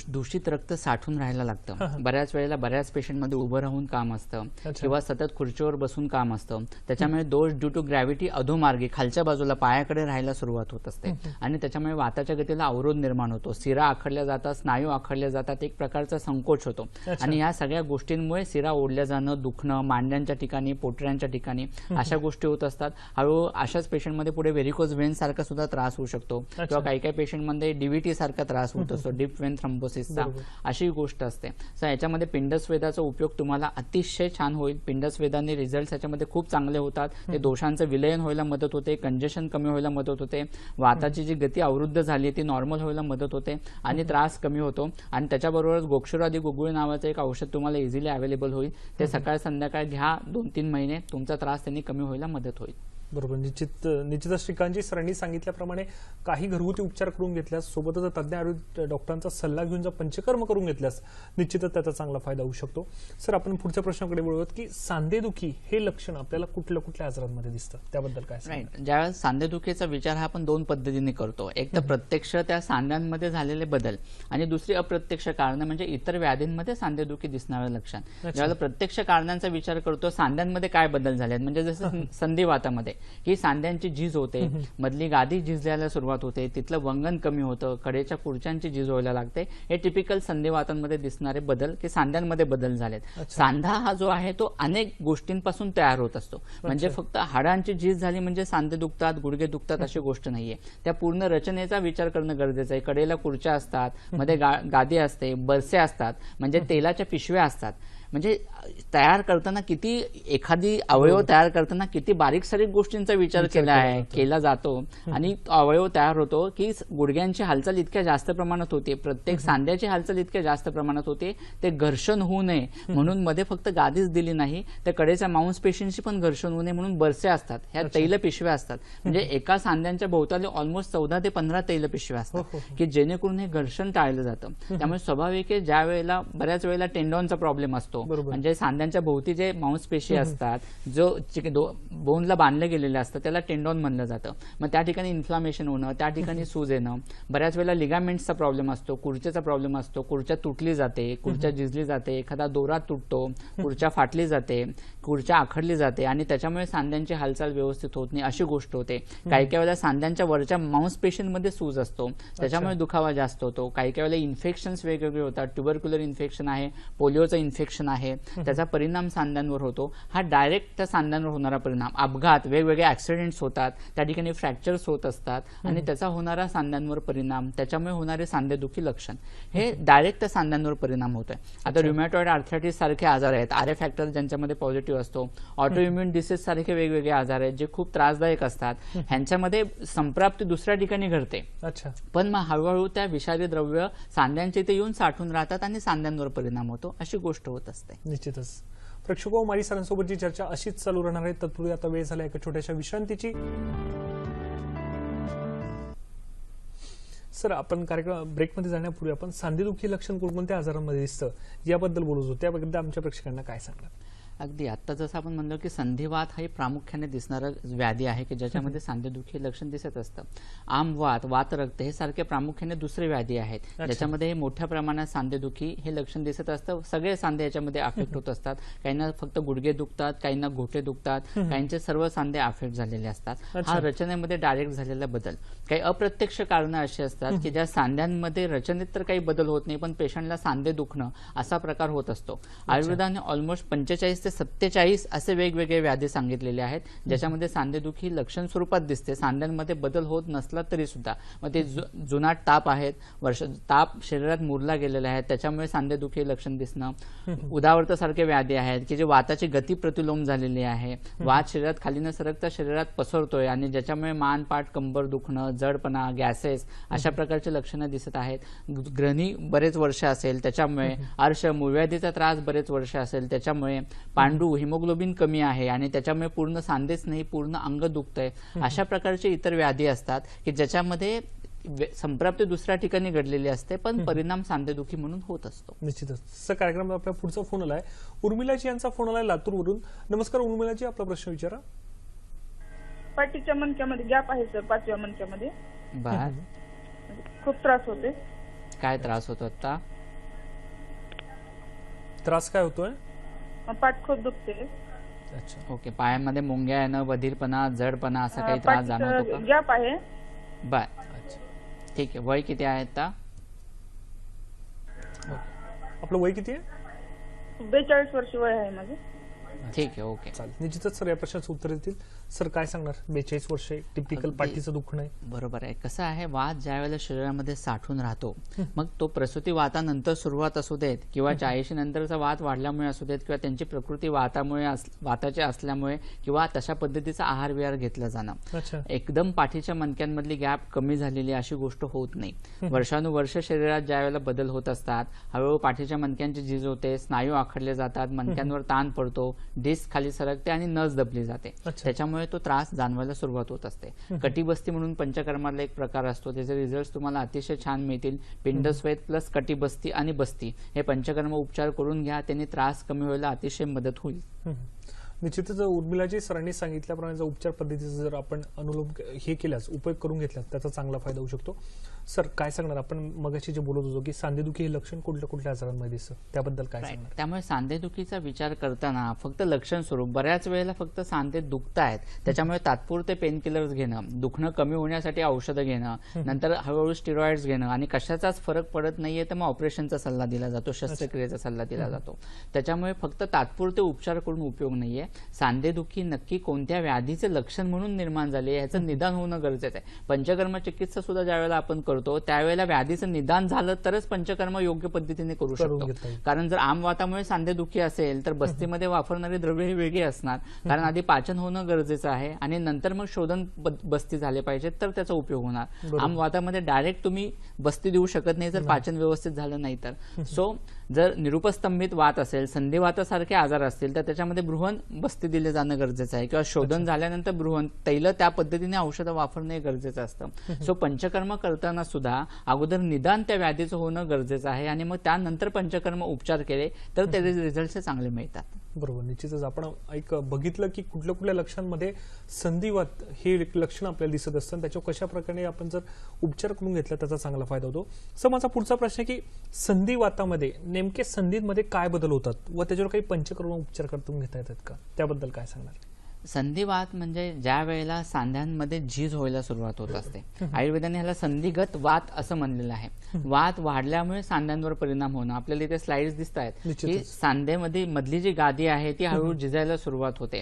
दूषित रक्त साठून राहायला लागतं, बऱ्याच वेळेला बऱ्याच पेशंटमध्ये उभं राहून काम असतं किंवा सतत खुर्चीवर बसून काम असतं, त्याच्यामुळे दोष ड्यू टू ग्रॅव्हिटी अधोमार्गी खालच्या बाजूला पायाकडे राहायला सुरुवात होत असते आणि त्याच्यामुळे वाताच्या गतीला अवरोध निर्माण होतो, सिरा आखडल्या जातात, स्नायू आखडल्या जातात, एक प्रकारचा संकोच होतो आणि या सगळ्या गोष्टींमुळे सिरा ओढल्या जाणं, दुखणं, मांड्यांच्या ठिकाणी, पोटऱ्यांच्या ठिकाणी अशा गोष्टी होत असतात. हळूहळू अशाच पेशंटमध्ये पुढे व्हेरिकोज व्हेन्स सारखा सुद्धा त्रास होऊ शकतो किंवा काही काही पेशंटमध्ये डीव्हीटी सारखा त्रास होत असतो, डीप वेन थ्रम्बोसिसचा, अशी गोष्ट असते. सो याच्यामध्ये पिंडस्वेदाचा उपयोग तुम्हाला अतिशय छान होईल. पिंडस्वेदाने रिझल्ट याच्यामध्ये खूप चांगले होतात. ते दोषांचं विलयन व्हायला मदत होते, कंजेशन कमी व्हायला मदत होते, वाताची जी गती अवरुद्ध झाली ती नॉर्मल व्हायला मदत होते आणि त्रास कमी होतो. आणि त्याच्याबरोबरच गोक्षुरादी गुगुळी नावाचं एक औषध तुम्हाला इझिली अवेलेबल होईल, ते सकाळ संध्याकाळ घ्या, 2-3 महिने तुमचा त्रास त्यांनी कमी व्हायला मदत होईल. बरोबर. निश्चितच श्रीकांतजी, सरांनी सांगितल्याप्रमाणे काही घरगुती उपचार करून घेतल्यास, सोबतच तज्ज्ञ आयुर्वेद डॉक्टरांचा सल्ला घेऊन जर पंचकर्म करून घेतल्यास निश्चितच त्याचा चांगला फायदा होऊ शकतो. सर, आपण पुढच्या प्रश्नाकडे वळूयात की सांधेदुखी हे लक्षण आपल्याला कुठल्या कुठल्या आजारांमध्ये दिसतं, त्याबद्दल काय सांगाल? राईट. ज्यावेळेस सांधेदुखीचा विचार हा आपण दोन पद्धतीने करतो. एक तर प्रत्यक्ष त्या सांध्यांमध्ये झालेले बदल, आणि दुसरी अप्रत्यक्ष कारण म्हणजे इतर व्याधींमध्ये सांधेदुखी दिसणारं लक्षण. ज्यावेळेला प्रत्यक्ष कारणांचा विचार करतो, सांध्यांमध्ये काय बदल झाले, म्हणजे जसं संधिवातामध्ये ही सांध्यांची झीज होते, मधली गादी झिजल्याला सुरुवात होते, तिथलं वंगण कमी होतं, कडेच्या पुढच्यांची झीज व्हायला लागते. हे टिपिकल संधिवातांमध्ये दिसणारे बदल की सांध्यांमध्ये बदल झालेत. सांधा हा जो आहे तो अनेक गोष्टींपासून तयार होत असतो. म्हणजे फक्त हाडांची झीज झाली म्हणजे सांधे दुखतात, गुडघे दुखतात अशी गोष्ट नाहीये. त्या पूर्ण रचनेचा विचार करणं गरजेचं आहे. कडेला खुर्च्या असतात, मध्ये गादी असते, बरसे असतात, म्हणजे तेलाच्या पिशव्या असतात. म्हणजे तयार करताना किती, एखादी अवयव तयार करताना किती बारीक सारीक गोष्टींचा विचार केला जातो आणि अवयव तयार होतो की गुडघ्यांची हालचाल इतक्या जास्त प्रमाणात होते, प्रत्येक सांध्याची हालचाल इतक्या जास्त प्रमाणात होते, ते घर्षण होऊ नये म्हणून मध्ये फक्त गादीच दिली नाही, त्या कडेच्या मांसपेशींशी पण घर्षण होऊ नये म्हणून बरसे असतात, ह्या तैल पिशव्या असतात. म्हणजे एका सांध्यांच्या भोवताली ऑलमोस्ट 14 ते 15 तैल पिशव्या असतात की जेणेकरून हे घर्षण टाळलं जातं. त्यामुळे स्वाभाविक आहे, ज्या वेळेला बऱ्याच वेळेला टेंडॉनचा प्रॉब्लेम असतो, म्हणजे सांध्यांच्या भोवती जे मांसपेशी असतात, जो बोनला बांधले गेलेले असतात, त्याला टेंडॉन म्हणलं जातं. मग त्या ठिकाणी इन्फ्लामेशन होणं, त्या ठिकाणी सूज येणं, बऱ्याच वेळेला लिगामेंट्सचा प्रॉब्लेम असतो, खुर्चेचा प्रॉब्लेम असतो, खुर्च्या तुटली जाते, खुर्च्या झिजली जाते, एखादा दोरा तुटतो, खुर्च्या फाटली जाते, खुर्च्या आखडली जाते आणि त्याच्यामुळे सांध्यांची हालचाल व्यवस्थित होत नाही, अशी गोष्ट होते. काही काही वेळेला सांध्यांच्या वरच्या मांसपेशींमध्ये सूज असतो, त्याच्यामुळे दुखावा जास्त होतो. काही काही वेळेला इन्फेक्शन्स वेगवेगळे होतात, ट्युबरक्युलर इन्फेक्शन आहे, पोलिओचं इन्फेक्शन आहे, त्याचा परिणाम सांध्यांवर होतो. हा डायरेक्ट त्या सांध्यांवर होणारा परिणाम, अपघात, वेगवेगळे ऍक्सिडेंट्स होतात, त्या ठिकाणी फ्रॅक्चर्स होत असतात आणि त्याचा होणारा सांध्यांवर परिणाम, त्याच्यामुळे होणारे सांधेदुखी लक्षण, हे डायरेक्ट त्या सांध्यांवर परिणाम होत आहे. आता रुमॅटॉइड आर्थरायटिस सारखे आजार आहेत, आर ए फॅक्टर ज्यांच्यामध्ये पॉझिटिव्ह असतो, ऑटो इम्युन डिसीज सारखे वेगवेगळे आजार आहेत जे खूप त्रासदायक असतात. ह्यांच्यामध्ये संप्राप्ती दुसऱ्या ठिकाणी घडते, पण मग हळूहळू त्या विषारी द्रव्य सांध्यांच्या इथे येऊन साठून राहतात आणि सांध्यांवर परिणाम होतो, अशी गोष्ट होत असते. निश्चितच. प्रेक्षको, माझी सरांसोबतची चर्चा अशीच चालू राहणार आहे. तत्पूर्वी आता वेळ झाला एका छोट्याशा विश्रांतीची. सर, आपण कार्यक्रम ब्रेकमध्ये जाण्यापूर्वी आपण सांधेदुखी लक्षण कोणकोणत्या आजारांमध्ये दिसतं याबद्दल बोलत होतो, त्याबद्दल आमच्या प्रेक्षकांना काय सांगणार? अगदी आता जसं आपण म्हणलो की संधिवात हे प्रामुख्याने दिसणारं व्याधी आहे की ज्याच्यामध्ये सांधेदुखी लक्षण दिसत असतं. आमवात, वातरक्त हे सारखे प्रामुख्याने दुसरे व्याधी आहेत ज्याच्यामध्ये मोठ्या प्रमाणात सांधेदुखी हे लक्षण दिसत असतं. सगळे सांधे याच्यामध्ये अफेक्ट होत असतात. काहींना फक्त गुडघे दुखतात, काहींना घोटे दुखतात, काहींचे सर्व सांधे अफेक्ट झालेले असतात. हा रचनेमध्ये डायरेक्ट झालेला बदल. काही अप्रत्यक्ष कारणं अशी असतात की ज्या सांध्यांमध्ये रचनेत तर काही बदल होत नाही, पण पेशंटला सांधे दुखणं असा प्रकार होत असतो. आयुर्वेदाने ऑलमोस्ट 45 ते 47 असे वेगवेगळे व्याधी सांगितलेले आहेत ज्याच्यामध्ये सांधेदुखी लक्षण स्वरूपात दिसते. सांध्यांमध्ये बदल होत नसला तरी सुद्धा मग ते जुनाट ताप आहेत, ताप शरीरात मुरला गेलेला आहे, त्याच्यामुळे सांधेदुखी लक्षण दिसणं. उदावर्त सारखे व्याधी आहेत की जे वाताची गती प्रतिलोम झालेली आहे, वात शरीरात खाली न सरकता शरीरात पसरतोय आणि ज्याच्यामुळे मान, पाठ, कंबर दुखणं, जडपणा, गॅसेस अशा प्रकारचे लक्षणं दिसत आहेत. ग्रहणी बरेच वर्ष असेल त्याच्यामुळे, अर्श मूळव्याधीचा त्रास बरेच वर्ष असेल त्याच्यामुळे, पांडू, हिमोग्लोबिन कमी आहे आणि त्याच्यामुळे पूर्ण सांधेच नाही पूर्ण अंग दुखतंय, अशा प्रकारचे इतर व्याधी असतात की ज्याच्यामध्ये संप्राप्ती दुसऱ्या ठिकाणी घडलेली असते पण परिणाम सांधेदुखी म्हणून होत असतो. निश्चितच. सर, कार्यक्रमात आपला पुढचा फोन आलाय, उर्मिलाजी यांचा फोन आलाय लातूरवरून. नमस्कार उर्मिलाजी, आपला प्रश्न विचारा. पाठीच्या मणक्यामध्ये गॅप आहे सर, 5व्या मणक्यामध्ये. बर, खूप त्रास होते. काय त्रास होतो आता? त्रास काय होतोय? पाठ खूप दुखते. अच्छा, ओके. पायामध्ये मुंग्या येणं, बधीरपणा, जडपणा असा काही त्रास जाणवतो का? गॅप आहे. बर, ठीक आहे. वय किती आहे आता? आपलं वय किती आहे? 42 वर्ष वय आहे माझं. ठीक आहे, ओके. चालेल. निश्चितच सर या प्रश्नाचं उत्तर देतील. सर, काय सांगणार? 42 वर्षे, टिपिकल पाठीचं दुखणं आहे. बरोबर आहे. कसं आहे, वात ज्या वेळेला शरीरामध्ये साठून राहतो, मग तो प्रसूती वातानंतर सुरुवात असू देत किंवा 40 नंतरचा वात वाढल्यामुळे असू देत किंवा त्यांची प्रकृती वाताची असल्यामुळे किंवा तशा पद्धतीचा आहार विहार घेतला जाणं, एकदम पाठीच्या मणक्यांमधली गॅप कमी झालेली अशी गोष्ट होत नाही. वर्षानुवर्ष शरीरात ज्या वेळेला बदल होत असतात, हळूहळू पाठीच्या मणक्यांची झीज होते, स्नायू आखडले जातात, मणक्यांवर ताण पडतो, डिस्क खाली सरकते आणि नस दबली जाते. त्याच्यामुळे त्यामुळे तो त्रास जाणवायला सुरुवात होत असते. कटिबस्ती म्हणून पंचकर्मातला एक प्रकार असतो, त्याचे रिझल्ट तुम्हाला अतिशय छान मिळतील. पिंडस्वेद प्लस कटिबस्ती आणि बस्ती हे पंचकर्म उपचार करून घ्या, त्यांनी त्रास कमी व्हायला अतिशय मदत होईल. निश्चितच उर्मिलाजी सरांनी सांगितल्याप्रमाणे उपचार पद्धतीचा जर आपण अनुलोम हे केल्यास, उपयोग करून घेतल्यास त्याचा चांगला फायदा होऊ शकतो. सर काय सांगणार, आपण मगाशी जे बोलत होतो की सांधेदुखी हे लक्षण कुठल्या कुठल्या आजारांमध्ये दिसतं, त्याबद्दल काय सांगणार? त्यामुळे सांधेदुखीचा विचार करताना फक्त लक्षण स्वरूप बऱ्याच वेळेला फक्त सांधे दुखतायत, त्याच्यामुळे तात्पुरते पेन किलर्स घेणं, दुखणं कमी होण्यासाठी औषधं घेणं, नंतर हळूहळू स्टिरॉइड्स घेणं आणि कशाचाच फरक पडत नाहीये तर मग ऑपरेशनचा सल्ला दिला जातो, शस्त्रक्रियेचा सल्ला दिला जातो. त्याच्यामुळे फक्त तात्पुरते उपचार करून उपयोग नाहीये. सांधेदुखी नक्की कोणत्या व्याधीचे लक्षण म्हणून निर्माण झाले याचं निदान होणं गरजेचं आहे. पंचकर्म चिकित्सा सुद्धा ज्यावेळेला आपण करतो त्यावेळेला व्याधीचं निदान झालं तरच पंचकर्म योग्य पद्धतीने करू शकतो. कारण जर आम वातामुळे सांधेदुखी असेल तर बस्तीमध्ये वापरणारी द्रव्य ही वेगळी असणार, कारण आधी पाचन होणं गरजेचं आहे आणि नंतर मग शोधन बस्ती झाले पाहिजे तर त्याचा उपयोग होणार. आम वातामध्ये डायरेक्ट तुम्ही बस्ती देऊ शकत नाही जर पाचन व्यवस्थित झालं नाही तर. सो जर निरुपस्तंभित वात असेल, संधिवातासारखे आजार असतील तर त्याच्यामध्ये बृहन बस्ती दिले जाणं गरजेचं आहे, किंवा शोधन झाल्यानंतर बृहन तैल त्या पद्धतीने औषधं वापरणे गरजेचं असतं. सो पंचकर्म करताना सुद्धा अगोदर निदान त्या व्याधीचं होणं गरजेचं आहे आणि मग त्यानंतर पंचकर्म उपचार केले तर त्याचे रिझल्ट चांगले मिळतात. बरोबर. निश्चितच आपण एक बघितलं की कुठल्या कुठल्या लक्षणांमध्ये संधिवात हे लक्षण आपल्याला दिसत असतं, त्याच्यावर कशा प्रकारे आपण जर उपचार करून घेतला त्याचा चांगला फायदा होतो. सर माझा पुढचा प्रश्न आहे की संधिवातामध्ये नेमके संधीमध्ये काय बदल होतात व त्याच्यावर काही पंचकर्म उपचार करून घेता येतात का, त्याबद्दल काय सांगणार? संधिवात म्हणजे ज्या वेळेला सांध्यांमध्ये झीज व्हायला सुरुवात होत असते. आयुर्वेदाने ह्याला संधिगत वात असं म्हणलेलं आहे. वात वाढल्यामुळे सांध्यांवर परिणाम होणं. आपल्याला इथे स्लाइड्स दिसत आहेत की सांधेमध्ये मधली जी गादी आहे ती हळूहळू झिजायला सुरुवात होते.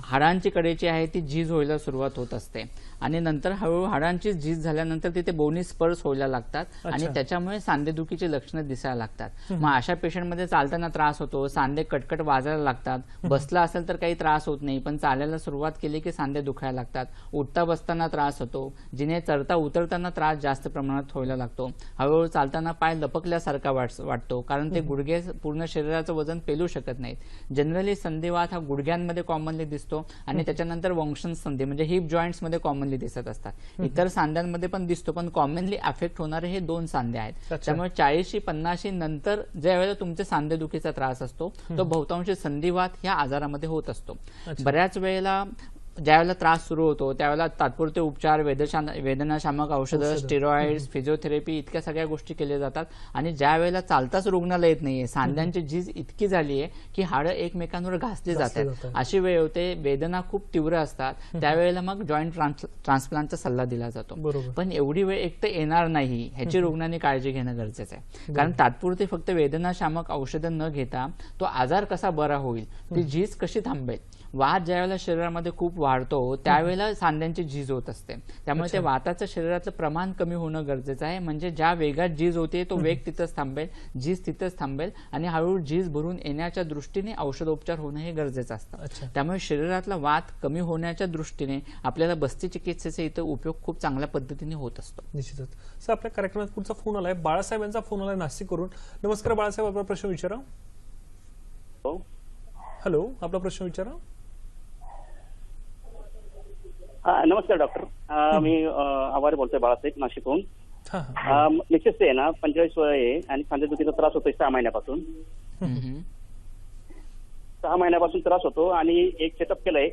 हाडांची कडेची आहे ती झीज व्हायला सुरुवात होत असते आणि नंतर हळूहळू हाडांची झीज झाल्यानंतर तिथे बोनी स्पर्स व्हायला लागतात आणि त्याच्यामुळे सांधेदुखीची लक्षणं दिसायला लागतात. मग अशा पेशंटमध्ये चालताना त्रास होतो, सांधे कटकट वाजायला लागतात. बसला असेल तर काही त्रास होत नाही, पण चालायला सुरुवात केली की सांधे दुखायला लागतात. उठता बसताना त्रास होतो, जिने चढता उतरताना त्रास जास्त प्रमाणात व्हायला लागतो. हळूहळू चालताना पाय लपकल्यासारखा वाटतो, कारण ते गुडघे पूर्ण शरीराचं वजन पेलू शकत नाहीत. जनरली संधिवात हा गुडघ्यांमध्ये कॉमनली दिसतो आणि त्याच्यानंतर वंशन संधी म्हणजे हिप जॉईंट्समध्ये कॉमनली दिसत असतात. इतर सांध्यांमध्ये पण दिसतो, पण कॉमनली अफेक्ट होणारे हे दोन सांधे आहेत. त्यामुळे 40-50 नंतर ज्या वेळेला तुमच्या सांधेदुखीचा त्रास असतो तो बहुतांशी संधिवात या आजारामध्ये होत असतो. बऱ्याच वेळेला ज्यावेळेला त्रास सुरू होतो त्यावेळेला तात्पुरते उपचार, वेदनाशामक औषधं, स्टेरॉइड्स, फिजिओथेरपी इतक्या सगळ्या गोष्टी केल्या जातात आणि ज्या वेळेला चालताच रुग्णाला येत नाहीये, सांध्यांची झीज इतकी झाली आहे की हाडं एकमेकांवर घासली जातात, अशी वेळ होते, वेदना खूप तीव्र असतात, त्यावेळेला मग जॉईंट ट्रान्सप्लांटचा सल्ला दिला जातो. पण एवढी वेळ एक तर येणार नाही ह्याची रुग्णांनी काळजी घेणं गरजेचं आहे. कारण तात्पुरते फक्त वेदनाशामक औषधं न घेता तो आजार कसा बरा होईल, ती झीज कशी थांबेल. वात ज्यावेळेला शरीरामध्ये खूप वाढतो त्यावेळेला सांध्यांची झीज होत असते, त्यामुळे ते वाताचं शरीराचं प्रमाण कमी होणं गरजेचं आहे. म्हणजे ज्या वेगात झीज होते तो वेग तिथंच थांबेल, झीज तिथंच थांबेल आणि हळूहळू झीज भरून येण्याच्या दृष्टीने औषधोपचार होणं हे गरजेचं असतं. त्यामुळे शरीरातला वात कमी होण्याच्या दृष्टीने आपल्याला बस्ती चिकित्सेचा इथं उपयोग खूप चांगल्या पद्धतीने होत असतो. निश्चितच. सर आपल्या कार्यक्रमात पुढचा फोन आलाय, बाळासाहेब यांचा फोन आलाय नाशिकवरून. नमस्कार बाळासाहेब, आपला प्रश्न विचारा. हॅलो, आपला प्रश्न विचारा. नमस्कार डॉक्टर, मी आवारे बोलतोय, बाळासाहेब, नाशिकहून. मिसेस आहे ना 45 वय आहे आणि सांधेदुखीचा त्रास होतोय 6 महिन्यापासून. 6 महिन्यापासून त्रास होतो आणि एक चेकअप केलंय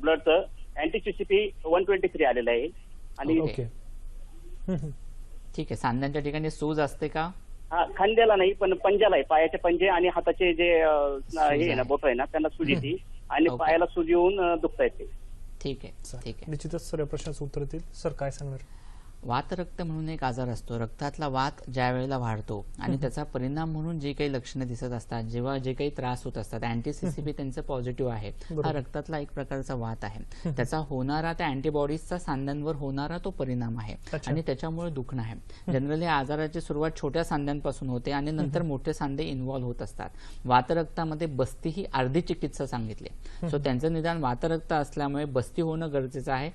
ब्लडचं, अँटीसीसीपी 123 आलेलं आहे. आणि ठीक आहे. सांध्यांच्या ठिकाणी सूज असते का? खांद्याला नाही पण पंजाला आहे, पायाचे पंजे आणि हाताचे जे हे आहे ना बोट आहे ना त्यांना सूज येते आणि पायाला सूज येऊन दुखता येते. ठीक आहे, ठीक आहे. निश्चितच सर या प्रश्नाचं उत्तर देतील. सर काय सांगणार? वातरक्त म्हणून एक आजार असतो. रक्तातला वात ज्या वेळेला वाढतो आणि त्याचा परिणाम म्हणून जे काही लक्षणं दिसत असतात, जेव्हा जे काही त्रास होत असतात, अँटीसीसीपी त्यांचं पॉझिटिव्ह आहे, हा रक्तातला एक प्रकारचा वात आहे. त्याचा होणारा त्या अँटीबॉडीजचा सांध्यांवर होणारा तो परिणाम आहे आणि त्याच्यामुळे दुखणं आहे. जनरली आजाराची सुरुवात छोट्या सांध्यांपासून होते आणि नंतर मोठे सांधे इन्व्हॉल्व्ह होत असतात. वातरक्तामध्ये बस्ती ही अर्धी चिकित्सा सांगितली. सो त्यांचं निदान वातरक्त असल्यामुळे बस्ती होणं गरजेचं आहे.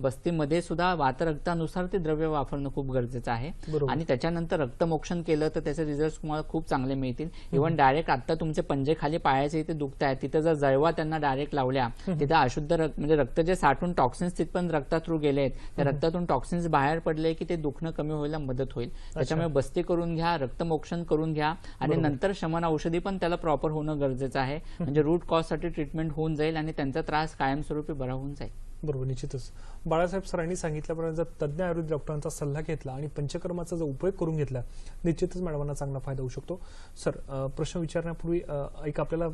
बस्तीमध्ये सुद्धा वातरक्तानुसार त्यानुसार ते द्रव्य वापरणं खूप गरजेचं आहे. आणि त्याच्यानंतर रक्तमोक्षण केलं तर त्याचे रिझल्ट तुम्हाला खूप चांगले मिळतील. इव्हन डायरेक्ट आता तुमचे पंजे खाली पायाचे इथे दुखत आहेत, तिथे जर जळवा त्यांना डायरेक्ट लावल्या, तिथे अशुद्ध म्हणजे रक्त जे साठून टॉक्सिन्स तिथपर्यंत रक्तात थ्रू गेले आहेत, त्या रक्तातून टॉक्सिन्स बाहेर पडले की ते दुखणं कमी व्हायला मदत होईल. त्याच्यामुळे बस्ती करून घ्या, रक्तमोक्षण करून घ्या आणि नंतर शमन औषधी पण त्याला प्रॉपर होणं गरजेचं आहे. म्हणजे रूट कॉज साठी ट्रीटमेंट होऊन जाईल आणि त्यांचा त्रास कायमस्वरूपी बरा होऊन जाईल. बरोबर, निश्चितच. बाळासाहेब सरांनी सांगितल्याप्रमाणे जर तज्ज्ञ आयुर्वेद डॉक्टरांचा सल्ला घेतला आणि पंचकर्माचा जर उपयोग करून घेतला, निश्चितच मॅडमांना चांगला फायदा होऊ शकतो. सर, प्रश्न विचारण्यापूर्वी एक आपल्याला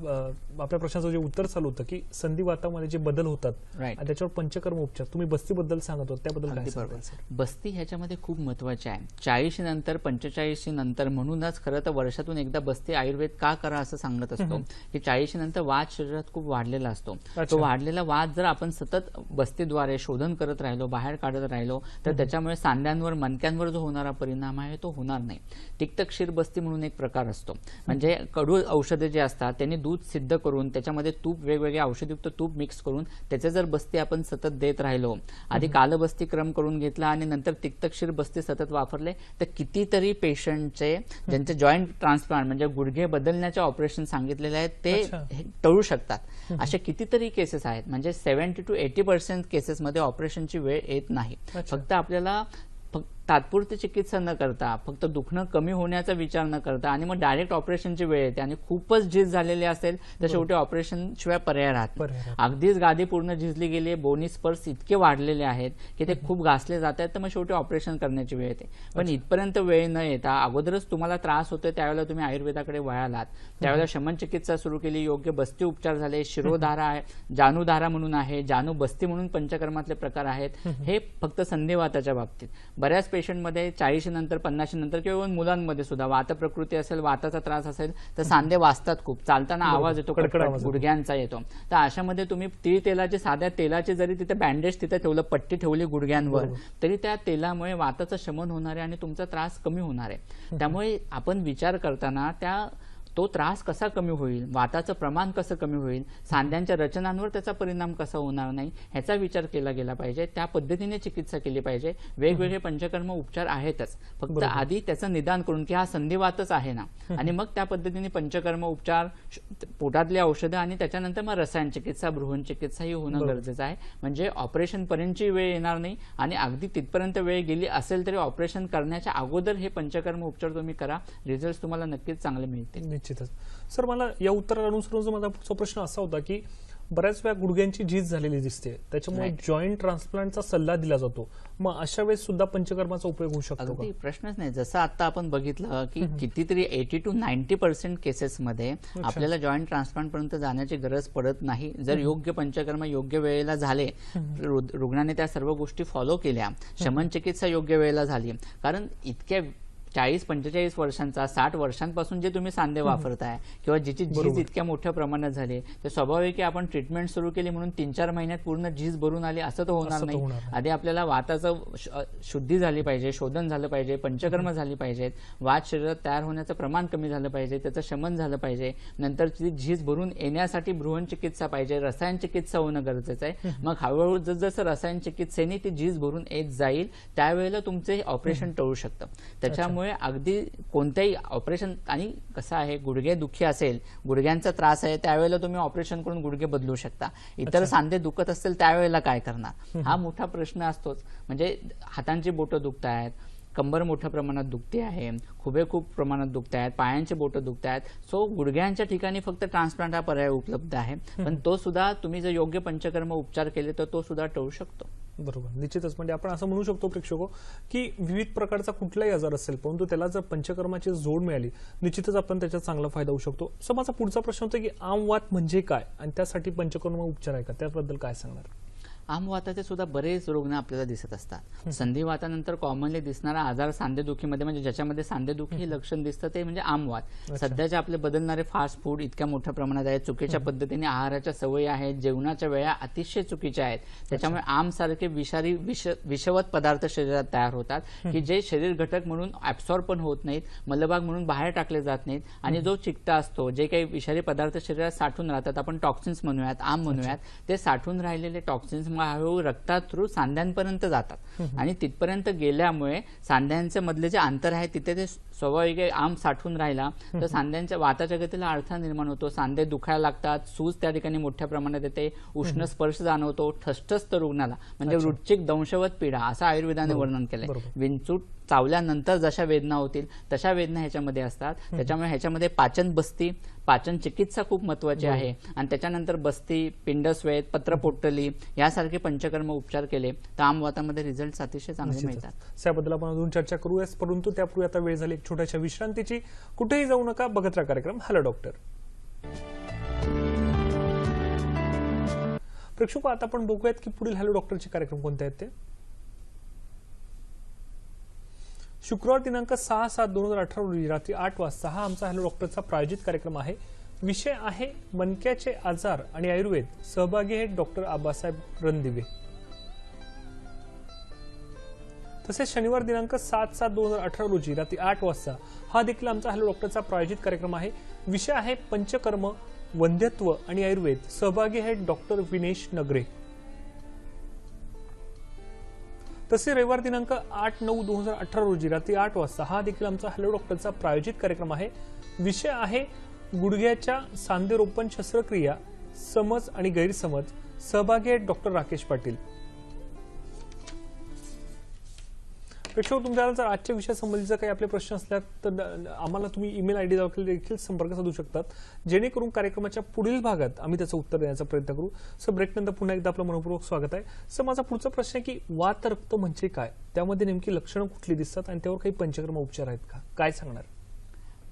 आपल्या प्रश्नाचं जे उत्तर चालू होतं की संधिवातामध्ये जे बदल होतात आणि त्याच्यावर पंचकर्म उपचार, तुम्ही बस्तीबद्दल सांगत होता, त्याबद्दल काय सांगाल सर? बस्ती ह्याच्यामध्ये खूप महत्वाची आहे. 40 नंतर 45 नंतर म्हणूनच खरं तर वर्षातून एकदा बस्ती आयुर्वेद का करा असं सांगत असतो की 40 नंतर वात शरीरात खूप वाढलेला असतो. तो वाढलेला वात जर आपण सतत बस्तीद्वारे शोधन करत राहिलो, बाहेर काढत राहिलो, तर त्याच्यामुळे सांध्यांवर मणक्यांवर जो होणारा परिणाम आहे तो होणार नाही. तिक्तक्षीर बस्ती म्हणून एक प्रकार असतो. म्हणजे कडू औषधे जे असतात त्यांनी दूध सिद्ध करून त्याच्यामध्ये तूप, वेगवेगळे औषधयुक्त तूप मिक्स करून त्याचे जर बस्ती आपण सतत देत राहिलो, आधी कालबस्ती क्रम करून घेतला आणि नंतर तिक्तक्षीर बस्ती सतत वापरले, तर कितीतरी पेशंटचे ज्यांचे जॉईंट ट्रान्सप्लांट म्हणजे गुडघे बदलण्याचे ऑपरेशन सांगितलेले आहेत ते टळू शकतात. असे कितीतरी केसेस आहेत. म्हणजे 70 to 80% केसेसमध्ये ऑपरेशनची वेळ येत नाही. फक्त आपल्याला तात्पुरती चिकित्सा न करता, फक्त दुखणं कमी होण्याचा विचार न करता आणि मग डायरेक्ट ऑपरेशनची वेळ येते आणि खूपच झीज झालेली असेल तर शेवटी ऑपरेशन शिवाय पर्याय राहत नाही. अगदीच गादी पूर्ण झिजली गेली, बोनी स्पर्स इतके वाढलेले आहेत की ते खूप घासले जात आहेत, तर मग शेवटी ऑपरेशन करण्याची वेळ येते. पण इथपर्यंत वेळ न येता अगोदरच तुम्हाला त्रास होतोय त्यावेळेला तुम्ही आयुर्वेदाकडे वळालात, त्यावेळेला शमन चिकित्सा सुरू केली, योग्य बस्ती उपचार झाले, शिरोधारा आहे, जानुधारा म्हणून आहे, जानु बस्ती म्हणून पंचकर्मातले प्रकार आहेत. हे फक्त संधिवाताच्या बाबतीत. बऱ्याच पेशंटमध्ये 40 नंतर 50 नंतर किंवा मुलांमध्ये सुद्धा वात प्रकृती असेल, वाताचा त्रास असेल तर सांधे वाजतात खूप, चालताना आवाज येतो, गुडघ्यांचा येतो. तर अशामध्ये तुम्ही तीळ तेलाचे, साध्या तेलाचे जरी तिथे बँडेज तिथे ठेवलं, पट्टी ठेवली गुडघ्यांवर, तरी त्या तेलामुळे वाताचं शमन होणार आहे आणि तुमचा त्रास कमी होणार आहे. त्यामुळे आपण विचार करताना तो त्रास कसा कमी होईल, वाताचं प्रमाण कसं कमी होईल, सांध्यांच्या रचनांवर त्याचा परिणाम कसा होणार नाही ह्याचा विचार केला गेला पाहिजे. त्या पद्धतीने चिकित्सा केली पाहिजे. वेगवेगळे पंचकर्म उपचार आहेतच, फक्त आधी त्याचं निदान करून की हा संधिवातच आहे ना, आणि मग त्या पद्धतीने पंचकर्म उपचार, पोटातली औषधं आणि त्याच्यानंतर मग रसायन चिकित्सा, भ्रूण चिकित्सा ही होणं गरजेचं आहे. म्हणजे ऑपरेशन पर्यंतची वेळ येणार नाही आणि अगदी तिथपर्यंत वेळ गेली असेल तरी ऑपरेशन करण्याच्या अगोदर हे पंचकर्म उपचार तुम्ही करा, रिझल्ट तुम्हाला नक्कीच चांगले मिळतील. सर, मला या उत्तराला अनुसरून माझा पुढचा प्रश्न असा होता की बऱ्याच वेळा गुडघ्यांची झीज झालेली दिसते, त्याच्यामुळे जॉईंट ट्रान्सप्लांटचा सल्ला दिला जातो. मग अशा वेळेस सुद्धा पंचकर्माचा उपयोग होऊ शकतो का? प्रश्नच नाही. जसं आता आपण बघितलं की कितीतरी 80 to 90% केसेसमध्ये आपल्याला जॉईंट ट्रान्सप्लांट पर्यंत जाण्याची गरज पडत नाही, जर योग्य पंचकर्म योग्य वेळेला झाले, रुग्णाने त्या सर्व गोष्टी फॉलो केल्या, शमन चिकित्सा योग्य वेळेला झाली. कारण इतक्या 40-45 वर्षांचा, 60 वर्षांपासून जे तुम्ही सांधे वापरताय किंवा जिची झीज इतक्या मोठ्या प्रमाणात झाली, तर स्वाभाविक आहे आपण ट्रीटमेंट सुरू केली म्हणून 3-4 महिन्यात पूर्ण झीज भरून आली असं तर होणार नाही. आधी आपल्याला वाताचं शुद्धी झाली पाहिजे, शोधन झालं पाहिजे, पंचकर्म झाली पाहिजेत, वात शरीरात तयार होण्याचं प्रमाण कमी झालं पाहिजे, त्याचं शमन झालं पाहिजे, नंतर ती झीज भरून येण्यासाठी भ्रूण चिकित्सा पाहिजे, रसायन चिकित्सा होणं गरजेचं आहे. मग हळूहळू जसं रसायन चिकित्सेने ती झीज भरून येत जाईल त्यावेळेला तुमचे ऑपरेशन टळू शकतं. त्याच्यामुळे अगदी कोणत्याही ऑपरेशन, आणि कसं आहे, गुडघे दुखी असेल, गुडघ्यांचा त्रास आहे, त्यावेळेला तुम्ही ऑपरेशन करून गुडघे बदलू शकता. इतर सांधे दुखत असतील त्यावेळेला काय करणार, हा मोठा प्रश्न असतोच. म्हणजे हातांची बोटं दुखतायत, कंबर मोठ्या प्रमाणात दुखते आहे, खुबे खूप प्रमाणात दुखत आहेत, पायांचे बोटं दुखत आहेत, सो गुडघ्यांच्या ठिकाणी फक्त ट्रान्सप्लांट हा पर्याय उपलब्ध आहे. पण तो सुद्धा तुम्ही जर योग्य पंचकर्म उपचार केले तर तो सुद्धा टळू शकतो. बरोबर, निश्चितच. म्हणजे आपण असं म्हणू शकतो प्रेक्षको की विविध प्रकारचा कुठलाही आजार असेल, परंतु त्याला जर पंचकर्माची जोड मिळाली, निश्चितच आपण त्याचा चांगला फायदा होऊ शकतो. सो माझा पुढचा प्रश्न होता की आमवात म्हणजे काय आणि त्यासाठी पंचकर्म उपचार आहे का, त्याबद्दल काय सांगणार? आमवाताचे सुद्धा बरेच रुग्ण आपल्याला दिसत असतात. संधिवातानंतर कॉमनली दिसणारा आजार सांधेदुखीमध्ये, म्हणजे ज्याच्यामध्ये सांधेदुखी हे लक्षण दिसतं ते म्हणजे आमवात. सध्याचे आपले बदलणारे फास्ट फूड इतक्या मोठ्या प्रमाणात आहेत, चुकीच्या पद्धतीने आहाराच्या सवयी आहेत, जेवणाच्या वेळा अतिशय चुकीच्या आहेत, त्याच्यामुळे आमसारखे विषवत पदार्थ शरीरात तयार होतात की जे शरीर घटक म्हणून ऍब्सॉर्ब पण होत नाहीत, मलभाग म्हणून बाहेर टाकले जात नाहीत, आणि जो चिकटा असतो, जे काही विषारी पदार्थ शरीरात साठून राहतात, आपण टॉक्सिन्स म्हणूयात, आम म्हणूयात, ते साठून राहिलेले टॉक्सिन्स मग हळूहळू रक्तात थ्रू सांध्यांपर्यंत जातात आणि तिथपर्यंत गेल्यामुळे सांध्यांच्या मधले जे अंतर आहे तिथे ते स्वाभाविक आर्म साठून राहिला तर सांध्यांच्या वाताच्या गतीला अडथळा निर्माण होतो, सांधे दुखायला लागतात, सूज त्या ठिकाणी मोठ्या प्रमाणात येते, उष्ण स्पर्श जाणवतो, ठसठसत रुग्णाला म्हणजे वृश्चिक दंशवत पीडा असं आयुर्वेदाने वर्णन केलंय. विंचूट चावल्यानंतर जशा वेदना होतील तशा वेदना ह्याच्यामध्ये असतात. त्याच्यामुळे ह्याच्यामध्ये पाचन बस्ती, पाचन चिकित्सा खूप महत्वाची आहे आणि त्याच्यानंतर बस्ती, पिंडस्वेद, पत्रपोटली यासारखे पंचकर्म उपचार केले तर आमवातामध्ये रिझल्ट अतिशय चांगले मिळतात. त्याबद्दल आपण अजून चर्चा करूयाच, परंतु त्यापूर्वी आता वेळ झाली एक छोट्याशा विश्रांतीची. कुठेही जाऊ नका, बघत राहा कार्यक्रम हॅलो डॉक्टर. प्रेक्षक, आता आपण बघूयात की पुढील हॅलो डॉक्टरचे कार्यक्रम कोणते आहेत ते. शुक्रवार दिनांक 6/7/2018 रोजी रात्री 8 वाजता हा आमचा हॅलो डॉक्टरचा प्रायोजित कार्यक्रम आहे. विषय आहे मणक्याचे आजार आणि आयुर्वेद. सहभागी आहेत डॉक्टर आबासाहेब रणदिवे. तसेच शनिवार दिनांक 7/7/2018 रोजी रात्री 8 वाजता हा देखील आमचा हॅलो डॉक्टरचा प्रायोजित कार्यक्रम आहे. विषय आहे पंचकर्म, वंध्यत्व आणि आयुर्वेद. सहभागी आहेत डॉक्टर विनेश नगरे. तसे रविवार दिनांक 8/9/2018 रोजी रात्री 8 वाजता हा देखील आमचा हॅलो डॉक्टरचा प्रायोजित कार्यक्रम आहे. विषय आहे गुडघ्याच्या सांधेरोपण शस्त्रक्रिया, समज आणि गैरसमज. सहभागी आहेत डॉक्टर राकेश पाटील. प्रेक्षक, तुमच्याला जर आजच्या विषयासंबंधीचे काही आपले प्रश्न असल्यास तर आम्हाला तुम्ही ईमेल आयडी देखील संपर्क साधू शकतात, जेणेकरून कार्यक्रमाच्या पुढील भागात आम्ही त्याचं उत्तर देण्याचा प्रयत्न करू. सर, ब्रेकनंतर पुन्हा एकदा आपलं मनपूर्वक स्वागत आहे. सर, माझा पुढचा प्रश्न आहे की वात रक्त म्हणजे काय, त्यामध्ये नेमकी लक्षणं कुठली दिसतात आणि त्यावर काही पंचकर्म उपचार आहेत का, काय सांगणार?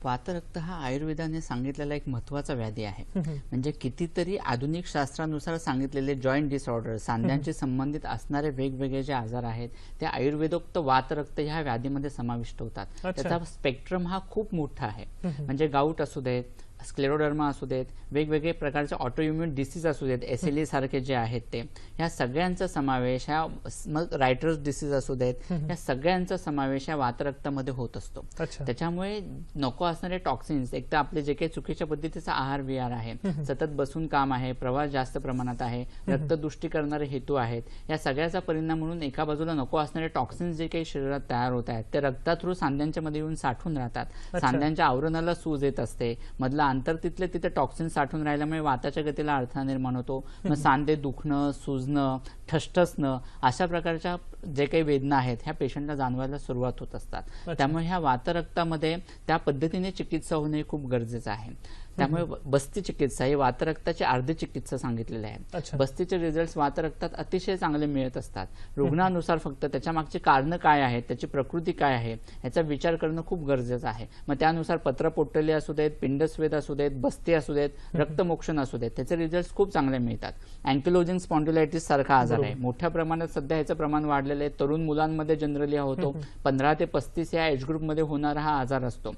वातरक्त हा आयुर्वेदाने सांगितलेला एक महत्वाचा व्याधी आहे. म्हणजे कितीतरी आधुनिक शास्त्रानुसार सांगितलेले जॉईंट डिसऑर्डर, सांध्यांशी संबंधित असणारे वेगवेगळे जे आजार आहेत ते आयुर्वेदोक्त वातरक्त ह्या व्याधीमध्ये समाविष्ट होतात. त्याचा स्पेक्ट्रम हा खूप मोठा आहे. म्हणजे गाऊट असू देत, स्क्लेरोडर्मा असू देत, वेगवेगळे प्रकारचे ऑटोइम्युन डिसीज असू देत, SLE सारखे जे आहेत ते, ह्या सगळ्यांचा समावेश, ह्या मग रायटर्स डिसीज असू देत, या सगळ्यांचा समावेश या वातरक्तामध्ये होत असतो. त्याच्यामुळे नको असणारे टॉक्सिन्स, एक तर आपले जे काही चुकीच्या पद्धतीचा आहार विहार आहे, सतत बसून काम आहे, प्रवास जास्त प्रमाणात आहे, रक्तदुष्टी करणारे हेतू आहेत, या सगळ्याचा परिणाम म्हणून एका बाजूला नको असणारे टॉक्सिन्स जे काही शरीरात तयार होत आहेत ते रक्ता थ्रू सांध्यांच्या मध्ये येऊन साठून राहतात. सांध्यांच्या आवरणाला सूज येत असते, मधला अंतर तिथले तिथे टॉक्सिन साठून राहिल्यामुळे वाताच्या गतीला अडथळा निर्माण होतो. मग सांधे दुखणं, सुजणं, ठसठसणं अशा प्रकारच्या जे काही वेदना आहेत ह्या पेशंटला जाणवायला सुरुवात होत असतात. त्यामुळे ह्या वातरक्तामध्ये त्या पद्धतीने चिकित्सा होणे खूप गरजेचं आहे. त्यामुळे बस्ती चिकित्सा ही वातरक्ताची अर्धी चिकित्सा सांगितलेली आहे. बस्तीचे रिझल्ट वातरक्तात अतिशय चांगले मिळत असतात. रुग्णानुसार फक्त त्याच्या मागची कारणं काय आहेत, त्याची प्रकृती काय आहे याचा विचार करणं खूप गरजेचं आहे. मग त्यानुसार पत्रपोटली असू देत, पिंडस्वेद असू देत, बस्ती असू देत, रक्तमोक्षण असू देत, त्याचे रिझल्ट खूप चांगले मिळतात. अँकिलोजिंग स्पॉन्डिलायटिस सारखा आजार आहे, मोठ्या प्रमाणात सध्या ह्याचं प्रमाण वाढलेलं आहे. तरुण मुलांमध्ये जनरली हा होतो. 15 ते 35 या एज ग्रुपमध्ये होणारा हा आजार असतो.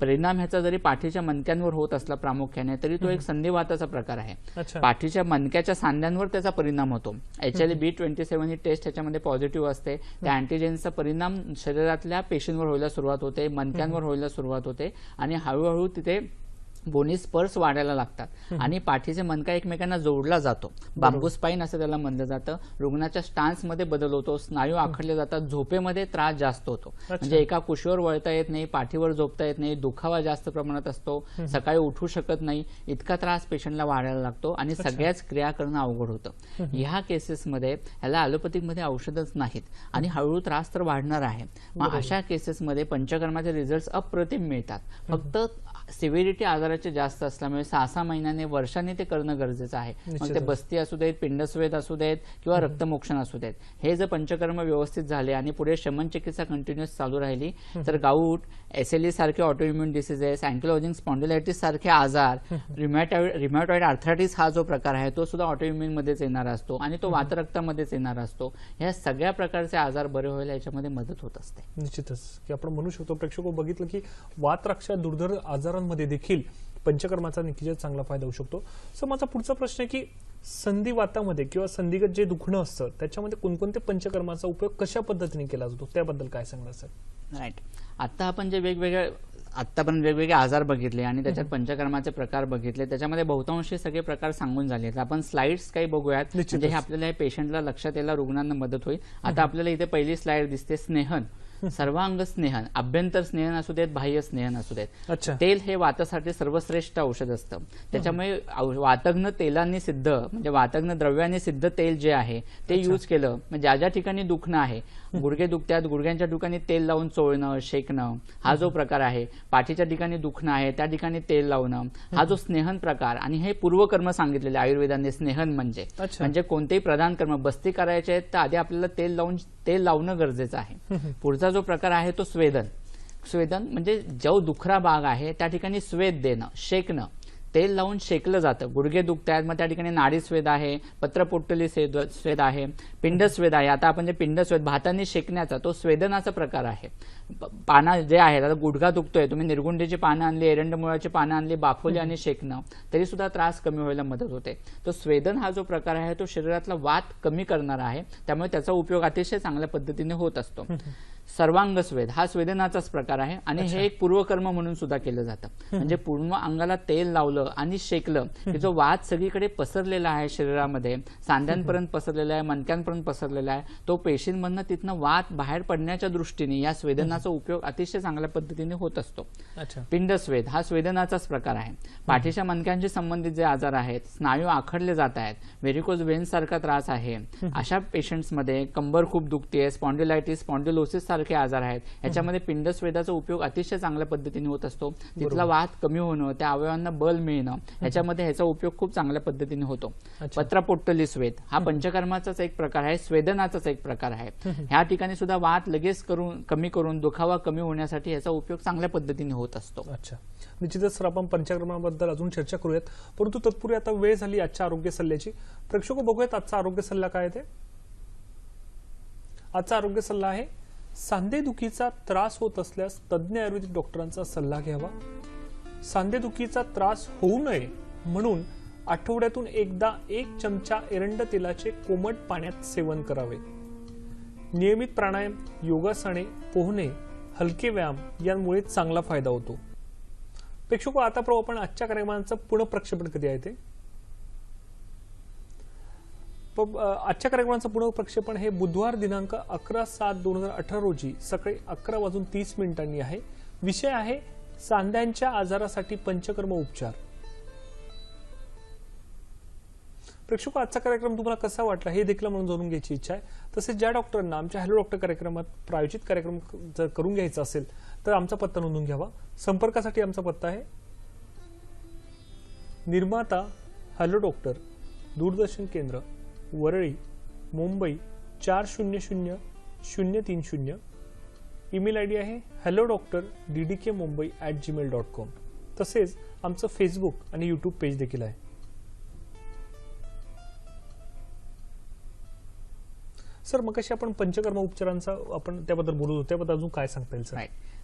परिणाम ह्याचा जरी पाठीच्या मणक्यांवर होत असला प्रामुख्याने तरी तो एक संधिवाताचा प्रकार आहे. पाठीच्या मणक्याच्या सांध्यांवर त्याचा परिणाम होतो. HLA-B27 ही टेस्ट ह्याच्यामध्ये पॉझिटिव्ह असते. त्या अँटीजेन्सचा परिणाम शरीरातल्या पेशींवर व्हायला सुरुवात होते, मणक्यांवर व्हायला सुरुवात होते आणि हळूहळू तिथे बोनी स्पर्स वाढायला लागतात आणि पाठीचे मणका एकमेकांना जोडला जातो. बांबू स्पाईन असं त्याला म्हणलं जातं. रुग्णाच्या स्टान्समध्ये बदल होतो, स्नायू आखडले जातात, झोपेमध्ये त्रास जास्त होतो. म्हणजे एका कुशीवर वळता येत नाही, पाठीवर झोपता येत नाही, दुखावा जास्त प्रमाणात असतो, सकाळी उठू शकत नाही, इतका त्रास पेशंटला वाढायला लागतो आणि सगळ्याच क्रिया करणं अवघड होतं. ह्या केसेसमध्ये ह्याला ॲलोपॅथिकमध्ये औषधच नाहीत आणि हळूहळू त्रास तर वाढणार आहे. मग अशा केसेसमध्ये पंचकर्माचे रिझल्ट अप्रतिम मिळतात. फक्त सिव्हिरिटी आजाराचे जास्त असल्यामुळे 6-6 महिन्याने, वर्षांनी ते करणं गरजेचं आहे. मग ते बस्ती असू देत, पिंडस्वेद असू देत किंवा रक्तमोक्षण असू देत, हे जर पंचकर्म व्यवस्थित झाले आणि पुढे शमन चिकित्सा कंटिन्युअस चालू राहिली तर गाऊट, SLE सारखे ऑटोइम्युन डिसीजेस, अँकिलोजिंग स्पॉन्डिलायटिस सारखे आजार, रिमॅटॉइड आर्थरायटिस हा जो प्रकार आहे तो सुद्धा ऑटोइम्युन मध्येच येणारा असतो आणि तो वातरक्तामध्येच येणारा असतो. ह्या सगळ्या प्रकारचे आजार बरे व्हायला याच्यामध्ये मदत होत असते. निश्चितच की आपण म्हणू शकतो, प्रेक्षक बघितलं की वातरक्षा दुर्धर आजारांमध्ये देखील पंचकर्माचा नक्कीच चांगला फायदा होऊ शकतो. सर, माझा पुढचा प्रश्न आहे की संधिवातामध्ये किंवा संधिगत जे दुखणं असतं त्याच्यामध्ये कोणकोणते पंचकर्माचा उपयोग कशा पद्धतीने केला जातो त्याबद्दल काय सांगणार सर? राईट. आता आपण जे वेगवेगळ्या आतापर्यंत वेगवेगळे आजार बघितले आणि त्याच्यात पंचकर्माचे प्रकार बघितले, त्याच्यामध्ये बहुतांशी सगळे प्रकार सांगून झाले. तर आपण स्लाइड्स काही बघूयात, म्हणजे हे आपल्याला पेशंटला लक्षात यायला, रुग्णांना मदत होईल. आता आपल्याला इथे पहिली स्लाइड दिसते, स्नेहन. सर्वांग स्नेहन, अभ्यंतर स्नेहन असू देत, बाह्य स्नेहन असू देत. तेल हे वातासाठी सर्वश्रेष्ठ औषध असतं. त्याच्यामुळे वातग्न तेलांनी सिद्ध, म्हणजे वातग्न द्रव्याने सिद्ध तेल जे आहे ते यूज केलं, म्हणजे ज्या ज्या ठिकाणी दुखणं आहे, गुडघे दुखतात, गुडघ्यांच्या ठिकाणी तेल लावून चोळणं, शेकणं, हा जो प्रकार आहे. पाठीच्या ठिकाणी दुखणं आहे, त्या ठिकाणी तेल लावणं, हा जो स्नेहन प्रकार. आणि हे पूर्वकर्म सांगितलेले आयुर्वेदाने. स्नेहन म्हणजे कोणतेही प्रधान कर्म बस्ती करायचे आहेत तर आधी आपल्याला तेल लावणं गरजेचं आहे. पुढचा जो प्रकार आहे तो स्वेदन. स्वेदन म्हणजे जो दुखरा भाग आहे त्या ठिकाणी स्वेद देणं, शेकणं. तेल लावून शेकलं जातं. गुडघे दुखतात, मग त्या ठिकाणी नाडी स्वेद आहे, पत्रपोटली स्वेद आहे, पिंड स्वेद आहे. आता आपण जे पिंड स्वेद भातांनी शेकण्याचा तो स्वेदनाचा प्रकार आहे. पानं जे आहेत, आता गुडघा दुखतोय, तुम्ही निर्गुंडीची पानं आणली, एरंडमुळाची पानं आणली, बाफवली आणि शेकणं, तरी सुद्धा त्रास कमी व्हायला मदत होते. तो स्वेदन हा जो प्रकार आहे तो शरीरातला वात कमी करणारा आहे, त्यामुळे त्याचा उपयोग अतिशय चांगल्या पद्धतीने होत असतो. सर्वांग स्वेद हा स्वेदनाचाच प्रकार आहे आणि हे एक पूर्वकर्म म्हणून सुद्धा केलं जातं. म्हणजे पूर्ण अंगाला तेल लावलं आणि शेकलं की जो वात सगळीकडे पसरलेला आहे शरीरामध्ये, सांध्यांपर्यंत पसरलेला आहे, मणक्यांपर्यंत पसरलेला आहे, तो पेशींमधनं तिथनं वात बाहेर पडण्याच्या दृष्टीने या स्वेदनाचा उपयोग अतिशय चांगल्या पद्धतीने होत असतो. पिंड स्वेद हा स्वेदनाचाच प्रकार आहे. पाठीच्या मणक्यांशी संबंधित जे आजार आहेत, स्नायू आखडले जात आहेत, व्हेरिकोज वेन्स सारखा त्रास आहे, अशा पेशंट्समध्ये कंबर खूप दुखते, स्पॉन्डिलायटिस, स्पॉन्डिलोसिस सारखे आजार आहेत, याच्यामध्ये पिंड स्वेदाचा उपयोग अतिशय चांगल्या पद्धतीने होत असतो. तिथला वात कमी होणं, त्या अवयवांना बल मिळणं, याच्यामध्ये ह्याचा उपयोग खूप चांगल्या पद्धतीने होतो. पत्रपोटली स्वेद हा पंचकर्माचाच एक प्रकार आहे, स्वेदनाचाच एक प्रकार आहे. ह्या ठिकाणी सुद्धा वात लगेच कमी करून दुखावा कमी होण्यासाठी याचा उपयोग चांगल्या पद्धतीने होत असतो. अच्छा, निश्चितच सर आपण पंचकर्माबद्दल अजून चर्चा करूयात, परंतु तत्पूर्वी आता वेळ झाली आजच्या आरोग्य सल्ल्याची. प्रेक्षक बघूयात आजचा आरोग्य सल्ला काय आहे ते. आजचा आरोग्य सल्ला आहे, सांधेदुखीचा त्रास होत असल्यास तज्ज्ञ आयुर्वेदिक डॉक्टरांचा सल्ला घ्यावा. सांधेदुखीचा त्रास होऊ नये म्हणून आठवड्यातून एकदा 1 चमचा एरंड तेलाचे कोमट पाण्यात सेवन करावे. नियमित प्राणायाम, योगासने, पोहणे, हलके व्यायाम यांमुळे चांगला फायदा होतो. प्रेक्षक आता आपण आजच्या कार्यक्रमांचं पुनःप्रक्षेपण कधी आहे ते. आजच्या कार्यक्रमाचं पुनःप्रक्षेपण हे बुधवार दिनांक 11/7/2018 रोजी सकाळी 11:30 आहे. विषय आहे सांध्यांच्या आजारासाठी पंचकर्म उपचार. प्रेक्षक आजचा कार्यक्रम तुम्हाला कसा वाटला हे देखील म्हणून जाणून घ्यायची इच्छा आहे. तसेच ज्या डॉक्टरांना आमच्या हॅलो डॉक्टर कार्यक्रमात प्रायोजित कार्यक्रम जर करून घ्यायचा असेल तर आमचा पत्ता नोंदवून घ्यावा. संपर्कासाठी आमचा पत्ता आहे निर्माता हॅलो डॉक्टर, दूरदर्शन केंद्र, वरळी, मुंबई 400030. ईमेल आयडी आहे hellodoctor@ddkmumbai@gmail.com. तसेच आमचं फेसबुक आणि यूट्यूब पेज देखील आहे. सर मग कशी आपण पंचकर्म उपचारांचा आपण त्याबद्दल बोलत होतो, त्याबद्दल अजून काय सांगता येईल सर.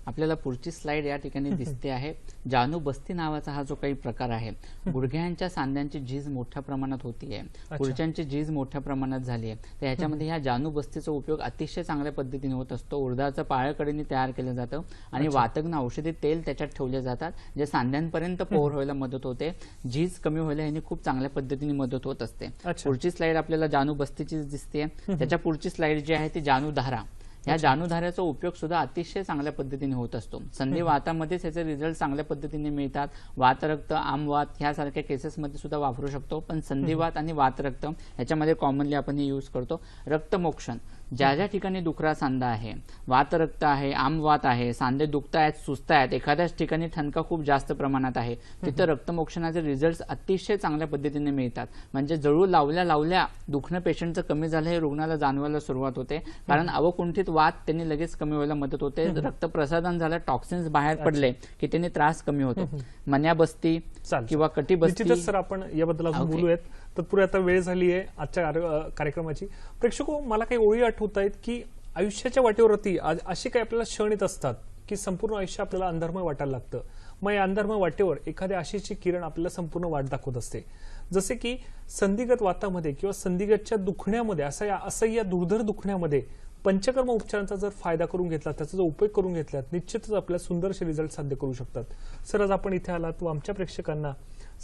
आपल्याला पुढची स्लाइड या ठिकाणी दिसते आहे. जानुबस्ती नावाचा हा जो काही प्रकार आहे, गुडघ्यांच्या सांध्यांची झीज मोठ्या प्रमाणात होतीये, गुडघ्यांची झीज मोठ्या प्रमाणात झाली आहे, तर ह्याच्यामध्ये ह्या जानुबस्तीचा उपयोग अतिशय चांगल्या पद्धतीने होत असतो. उडदाचं पाळकळीने तयार केलं जातं आणि वातग्न औषधी तेल त्याच्यात ठेवले जातात, जे सांध्यांपर्यंत पोहोर व्हायला मदत होते, झीज कमी व्हायला ह्याने खूप चांगल्या पद्धतीने मदत होत असते. पुढची स्लाइड आपल्याला जानुबस्तीची दिसते. त्याच्या पुढची स्लाइड जी आहे ती जानुधारा. या जानुधाऱ्याचा उपयोग सुद्धा अतिशय चांगल्या पद्धतीने होत असतो. संधिवातामध्ये त्याचे रिझल्ट चांगल्या पद्धतीने मिळतात. वातरक्त, आमवात ह्यासारख्या केसेसमध्ये सुद्धा वापरू शकतो, पण संधिवात आणि वातरक्त ह्याच्यामध्ये कॉमनली आपण हे यूज करतो. रक्तमोक्षण, ज्या ज्या ठिकाणी दुखरा सांधा आहे, वातरक्त आहे, आमवात आहे, सांधे दुखतायत, सुजतायत, एखाद्याच ठिकाणी ठणका खूप जास्त प्रमाणात आहे, तिथं रक्तमोक्षणाचे रिझल्ट अतिशय चांगल्या पद्धतीने मिळतात. म्हणजे जळू लावल्या लावल्या दुखणं पेशंटचं कमी झालं हे रुग्णाला जाणवायला सुरुवात होते, कारण अवकुंठित वात त्यांनी लगेच कमी व्हायला मदत होते. रक्तप्रसारण झालं, टॉक्सिन्स बाहेर पडले की त्यांनी त्रास कमी होतो. मन्याबस्ती किंवा कटिबस्ती. सर आपण याबद्दल अजून बोलूयात, तत्पूर्वी आता वेळ झाली आहे आजच्या कार्यक्रमाची. प्रेक्षको मला काही ओळी आठवत आहेत की आयुष्याच्या वाटेवरती असे काही आपल्याला क्षण येत असतात की संपूर्ण आयुष्य आपल्याला अंधारमय वाटायला लागतं. मग या अंधारमय वाटेवर एखाद्या आशेची किरण आपल्याला संपूर्ण वाट दाखवत असते. जसे की संधिगत वातामध्ये किंवा संधिगतच्या दुखण्यामध्ये, असं या दुर्धर दुखण्यामध्ये पंचकर्म उपचारांचा जर फायदा करून घेतला, त्याचा जर उपयोग करून घेतला, निश्चितच आपल्याला सुंदरसे रिझल्ट साध्य करू शकतात. सर, आज आपण इथे आलात व आमच्या प्रेक्षकांना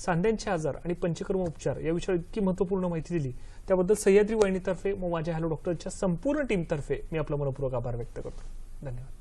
सांध्यांचे आजार आणि पंचकर्म उपचार या विषयावर इतकी महत्त्वपूर्ण माहिती दिली, त्याबद्दल सह्याद्री वाहिनीतर्फे व माझ्या हॅलो डॉक्टरच्या संपूर्ण टीमतर्फे मी आपला मनपूर्वक आभार व्यक्त करतो. धन्यवाद.